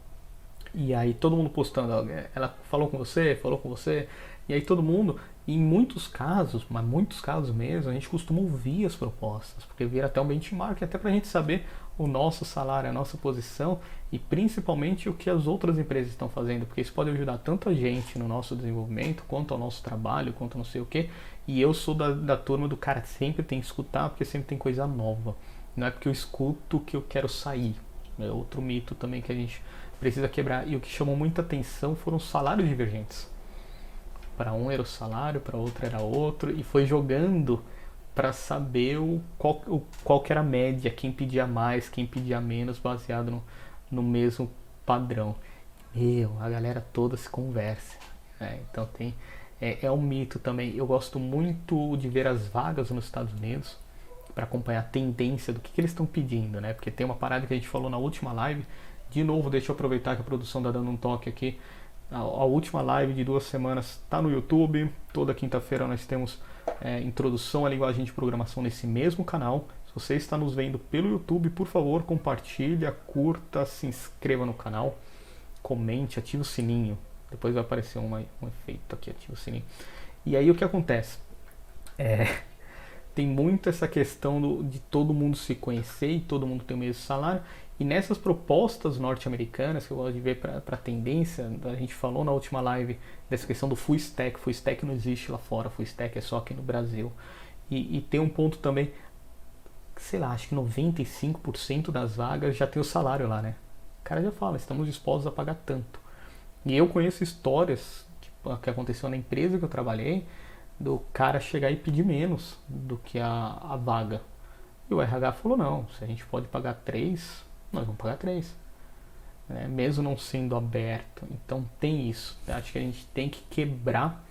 E aí todo mundo postando, ela falou com você, e aí todo mundo, em muitos casos, mas muitos casos mesmo, a gente costuma ouvir as propostas, porque vira até um benchmark, até pra gente saber o nosso salário, a nossa posição e principalmente o que as outras empresas estão fazendo, porque isso pode ajudar tanto a gente no nosso desenvolvimento, quanto ao nosso trabalho, quanto não sei o que. E eu sou da turma do cara sempre tem que escutar, porque sempre tem coisa nova. Não é porque eu escuto que eu quero sair. É outro mito também que a gente precisa quebrar. E o que chamou muita atenção foram os salários divergentes. Para um era o salário, para outro era outro, e foi jogando para saber qual que era a média, quem pedia mais, quem pedia menos, baseado no mesmo padrão. A galera toda se conversa. Né? Então é um mito também. Eu gosto muito de ver as vagas nos Estados Unidos para acompanhar a tendência do que eles estão pedindo, né? Porque tem uma parada que a gente falou na última live. De novo, deixa eu aproveitar que a produção está dando um toque aqui. A última live de 2 semanas está no YouTube. Toda quinta-feira nós temos introdução à linguagem de programação nesse mesmo canal. Se você está nos vendo pelo YouTube, por favor, compartilha, curta, se inscreva no canal, comente, ative o sininho. Depois vai aparecer um efeito aqui, ative o sininho. E aí o que acontece? Tem muito essa questão de todo mundo se conhecer e todo mundo ter o mesmo salário. E nessas propostas norte-americanas, que eu gosto de ver para tendência, a gente falou na última live dessa questão do full stack. Full stack não existe lá fora, full stack é só aqui no Brasil. E tem um ponto também, sei lá, acho que 95% das vagas já tem o salário lá, né? O cara já fala, estamos dispostos a pagar tanto. E eu conheço histórias que aconteceu na empresa que eu trabalhei, do cara chegar e pedir menos do que a vaga. E o RH falou, não, se a gente pode pagar 3, nós vamos pagar 3. Né? Mesmo não sendo aberto. Então tem isso. Acho que a gente tem que quebrar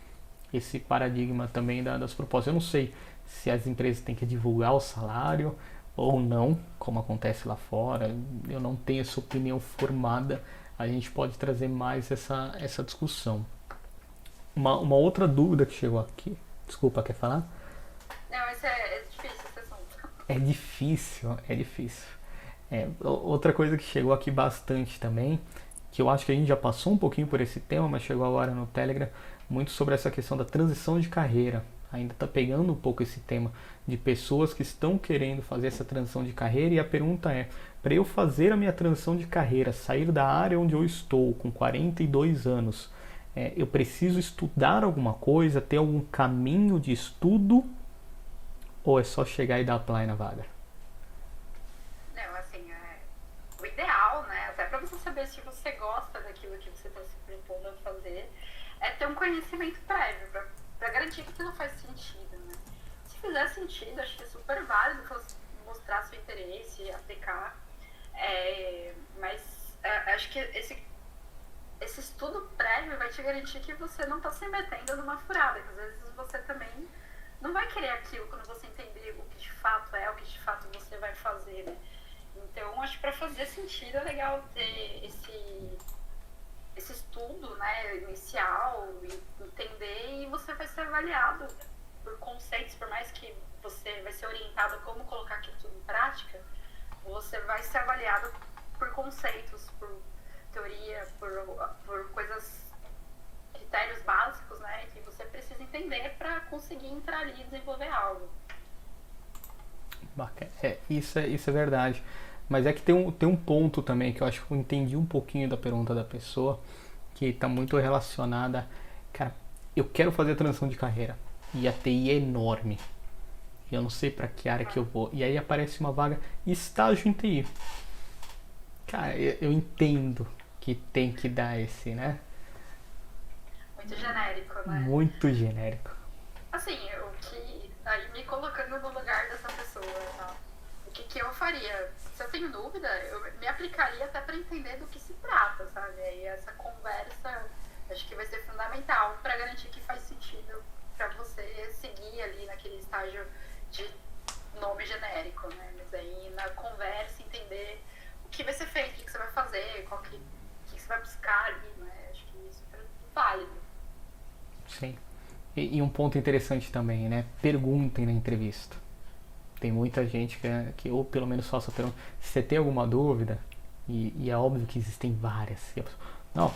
esse paradigma também das propostas. Eu não sei se as empresas têm que divulgar o salário ou não, como acontece lá fora. Eu não tenho essa opinião formada. A gente pode trazer mais essa discussão. Uma outra dúvida que chegou aqui. Desculpa, quer falar? Não, mas é difícil esse assunto. É difícil, é difícil. Outra coisa que chegou aqui bastante também, que eu acho que a gente já passou um pouquinho por esse tema, mas chegou agora no Telegram, muito sobre essa questão da transição de carreira. Ainda está pegando um pouco esse tema de pessoas que estão querendo fazer essa transição de carreira, e a pergunta é, para eu fazer a minha transição de carreira, sair da área onde eu estou com 42 anos, eu preciso estudar alguma coisa, ter algum caminho de estudo, ou é só chegar e dar apply na vaga? Não, assim, o ideal, né, até pra você saber se você gosta daquilo que você tá se propondo a fazer, é ter um conhecimento prévio, pra garantir que aquilo faz sentido, né. Se fizer sentido, acho que é super válido mostrar seu interesse, aplicar, mas acho que esse estudo prévio vai te garantir que você não está se metendo numa furada, que às vezes você também não vai querer aquilo quando você entender o que de fato é, o que de fato você vai fazer, né? Então, acho que para fazer sentido é legal ter esse estudo, né, inicial, entender, e você vai ser avaliado por conceitos, por mais que você vai ser orientado a como colocar aquilo tudo em prática, você vai ser avaliado por conceitos, por teoria, por coisas, critérios básicos, né, que você precisa entender para conseguir entrar ali e desenvolver algo. Isso é verdade. Mas é que tem um ponto também que eu acho que eu entendi um pouquinho da pergunta da pessoa, que está muito relacionada. Cara, eu quero fazer a transição de carreira e a TI é enorme. Eu não sei para que área que eu vou. E aí aparece uma vaga estágio em TI. Cara, eu entendo que tem que dar esse, né? Muito genérico, né? Muito genérico. Assim, aí me colocando no lugar dessa pessoa, tá? O que que eu faria? Se eu tenho dúvida, eu me aplicaria até para entender do que se trata, sabe? Aí essa conversa acho que vai ser fundamental para garantir que faz sentido para você seguir ali naquele estágio de nome genérico, né? Mas aí na conversa entender o que vai ser feito, o que você vai fazer, o que você vai buscar ali, né? Acho que isso é válido. Sim. E um ponto interessante também, né? Perguntem na entrevista. Tem muita gente que ou pelo menos faça a pergunta. Se você tem alguma dúvida, e é óbvio que existem várias. E a pessoa, não,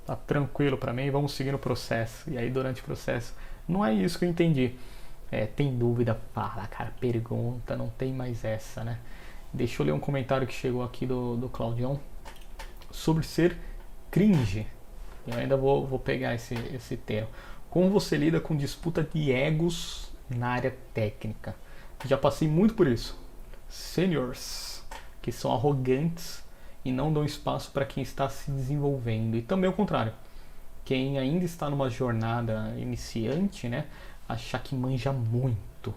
tá tranquilo pra mim, vamos seguir no processo. E aí durante o processo, não é isso que eu entendi. Tem dúvida, fala, cara, pergunta, não tem mais essa, né? Deixa eu ler um comentário que chegou aqui do Claudião sobre ser cringe. Eu ainda vou pegar esse termo. Como você lida com disputa de egos na área técnica? Já passei muito por isso. Seniors, que são arrogantes e não dão espaço para quem está se desenvolvendo. E também o contrário. Quem ainda está numa jornada iniciante, né? Achar que manja muito.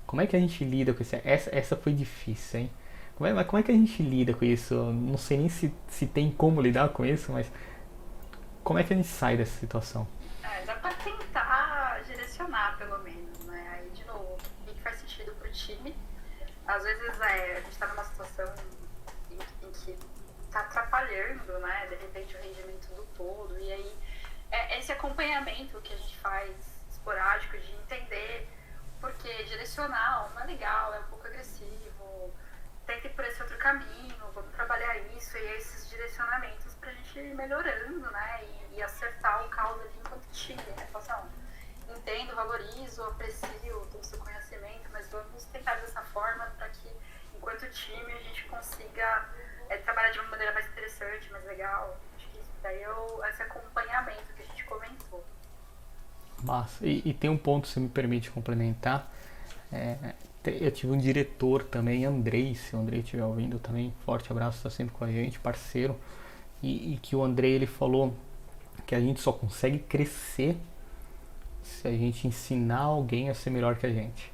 Como é que a gente lida com isso? Essa foi difícil, hein? Como é que a gente lida com isso? Eu não sei nem se tem como lidar com isso, mas como é que a gente sai dessa situação? Dá pra tentar direcionar, pelo menos, né? Aí, de novo, o que faz sentido pro time. Às vezes a gente tá numa situação em que tá atrapalhando, né? De repente, o rendimento do todo. E aí, esse acompanhamento que a gente faz esporádico de entender porque direcional não é legal, é um pouco agressivo, tenta ir por esse outro caminho, vamos trabalhar isso e esses direcionamentos pra gente ir melhorando, né? E acertar o caldo ali enquanto time, né? Entendo, valorizo, aprecio todo o seu conhecimento, mas vamos tentar dessa forma para que, enquanto time, a gente consiga trabalhar de uma maneira mais interessante, mais legal. Acho que isso daí é esse acompanhamento que a gente comentou. Massa. E tem um ponto, se me permite complementar. Eu tive um diretor também, Andrei, se o Andrei estiver ouvindo também, forte abraço, está sempre com a gente, parceiro. E que o Andrei, ele falou que a gente só consegue crescer se a gente ensinar alguém a ser melhor que a gente.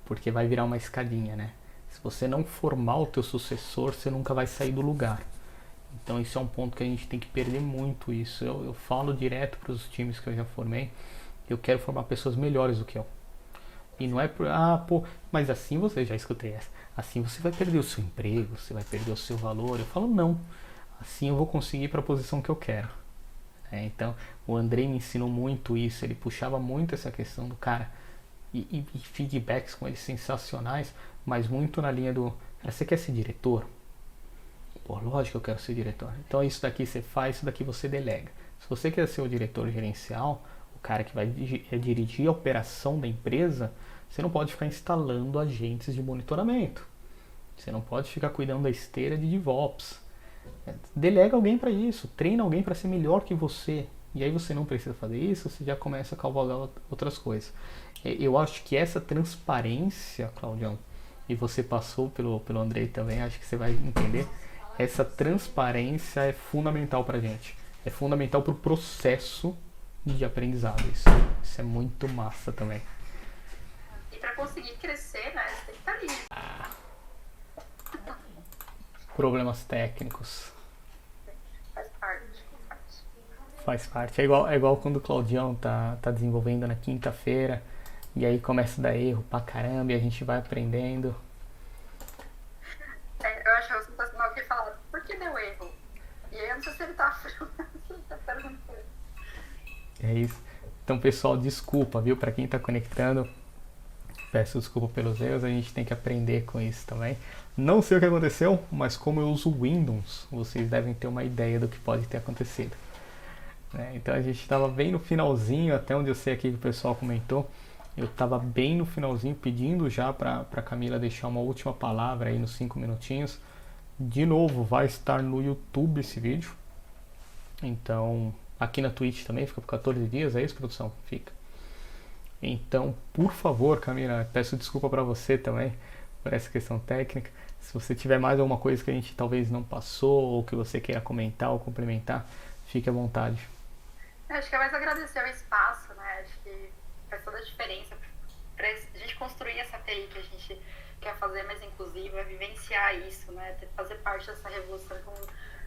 Porque vai virar uma escadinha, né? Se você não formar o teu sucessor, você nunca vai sair do lugar. Então isso é um ponto que a gente tem que perder muito isso. Eu falo direto para os times que eu já formei, eu quero formar pessoas melhores do que eu. E não é por, mas assim você, já escutei essa, assim você vai perder o seu emprego, você vai perder o seu valor. Eu falo, não, assim eu vou conseguir para a posição que eu quero. Então, o Andrei me ensinou muito isso, ele puxava muito essa questão do cara, e feedbacks com eles sensacionais, mas muito na linha do, você quer ser diretor? Pô, lógico que eu quero ser diretor. Então isso daqui você faz, isso daqui você delega. Se você quer ser o diretor gerencial, o cara que vai dirigir a operação da empresa, você não pode ficar instalando agentes de monitoramento. Você não pode ficar cuidando da esteira de DevOps. Delega alguém para isso, treina alguém para ser melhor que você. E aí você não precisa fazer isso, você já começa a cavalgar outras coisas. Eu acho que essa transparência, Claudião, e você passou pelo Andrei também, acho que você vai entender. Essa transparência é fundamental pra gente. É fundamental pro processo de aprendizado. Isso é muito massa também. E pra conseguir crescer, né, você tem que estar ali. Problemas técnicos. Faz parte. Faz parte. É igual quando o Claudião tá desenvolvendo na quinta-feira e aí começa a dar erro pra caramba e a gente vai aprendendo. Eu acho sensacional que ele fala, por que deu erro? E aí eu não sei se ele tá perguntando. É isso. Então, pessoal, desculpa, viu? Pra quem tá conectando, peço desculpa pelos erros, a gente tem que aprender com isso também. Não sei o que aconteceu, mas como eu uso Windows, vocês devem ter uma ideia do que pode ter acontecido. Então a gente estava bem no finalzinho, até onde eu sei aqui que o pessoal comentou, eu estava bem no finalzinho pedindo já para Camila deixar uma última palavra aí nos 5 minutinhos. De novo, vai estar no YouTube esse vídeo. Então, aqui na Twitch também, fica por 14 dias, é isso, produção? Fica. Então, por favor, Camila, peço desculpa para você também por essa questão técnica. Se você tiver mais alguma coisa que a gente talvez não passou ou que você queira comentar ou complementar, fique à vontade. Acho que é mais agradecer o espaço, né? Acho que faz toda a diferença pra gente construir essa TI que a gente quer fazer mais inclusiva, vivenciar isso, né? Fazer parte dessa revolução. Então,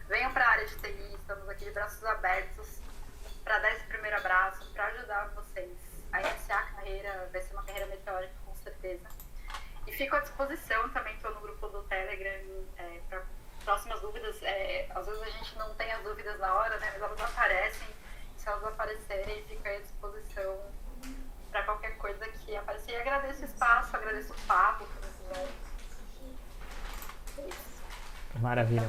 venham para a área de TI, estamos aqui de braços abertos para dar esse primeiro abraço, para ajudar vocês a iniciar a carreira. Vai ser uma carreira meteórica, com certeza. E fico à disposição, também estou no grupo do Telegram para próximas dúvidas. Às vezes a gente não tem as dúvidas na hora, né? Mas elas aparecem. Se elas aparecerem, fico à disposição para qualquer coisa que aparecer. E agradeço o espaço, agradeço o papo. Maravilha,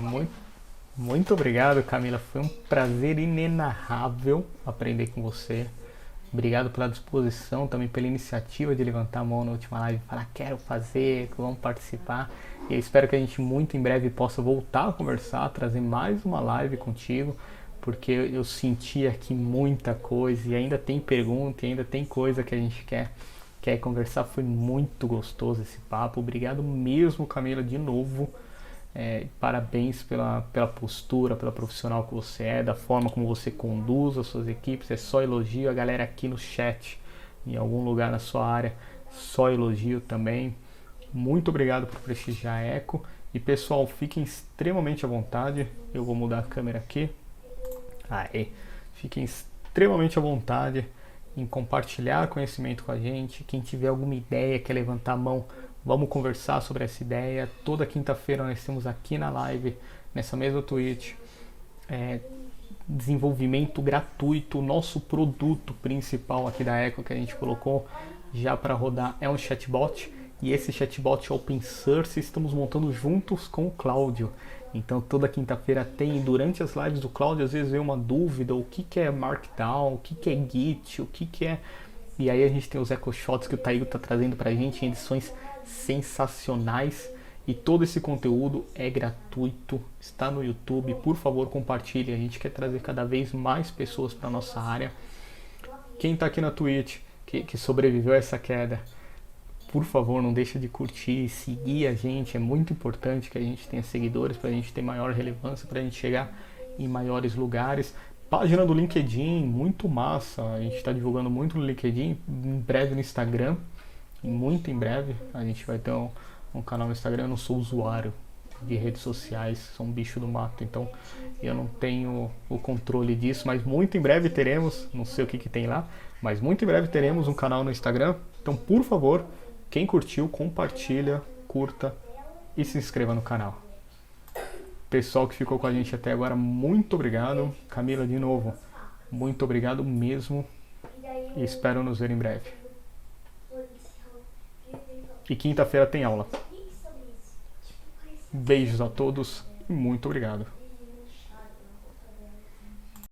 muito obrigado, Camila. Foi um prazer inenarrável aprender com você. Obrigado pela disposição, também pela iniciativa de levantar a mão na última live e falar quero fazer, vamos participar. E eu espero que a gente muito em breve possa voltar a conversar, trazer mais uma live contigo, porque eu senti aqui muita coisa e ainda tem pergunta e ainda tem coisa que a gente quer conversar. Foi muito gostoso esse papo. Obrigado mesmo, Camila, de novo. Parabéns pela postura, pela profissional que você é, da forma como você conduz as suas equipes. É só elogio. A galera aqui no chat, em algum lugar na sua área, só elogio também. Muito obrigado por prestigiar a Eco. E pessoal, fiquem extremamente à vontade. Eu vou mudar a câmera aqui. Fiquem extremamente à vontade em compartilhar conhecimento com a gente. Quem tiver alguma ideia, quer levantar a mão, vamos conversar sobre essa ideia. Toda quinta-feira nós temos aqui na live, nessa mesma Twitch, desenvolvimento gratuito. O nosso produto principal aqui da Eco que a gente colocou já para rodar é um chatbot. E esse chatbot open source estamos montando juntos com o Cláudio. Então toda quinta-feira tem, durante as lives do Cláudio, às vezes vem uma dúvida, o que é Markdown, o que é Git, o que é... E aí a gente tem os Echo Shots que o Taigo está trazendo para a gente em edições sensacionais. E todo esse conteúdo é gratuito, está no YouTube. Por favor, compartilhe. A gente quer trazer cada vez mais pessoas para a nossa área. Quem está aqui na Twitch, que sobreviveu a essa queda, por favor, não deixa de curtir, seguir a gente. É muito importante que a gente tenha seguidores para a gente ter maior relevância, para a gente chegar em maiores lugares. Página do LinkedIn, muito massa. A gente está divulgando muito no LinkedIn, em breve no Instagram. Muito em breve a gente vai ter um canal no Instagram. Eu não sou usuário de redes sociais, sou um bicho do mato, então eu não tenho o controle disso, mas muito em breve teremos, não sei o que tem lá, mas muito em breve teremos um canal no Instagram. Então, por favor, quem curtiu, compartilha, curta e se inscreva no canal. Pessoal que ficou com a gente até agora, muito obrigado. Camila, de novo, muito obrigado mesmo e espero nos ver em breve. E quinta-feira tem aula. Beijos a todos e muito obrigado.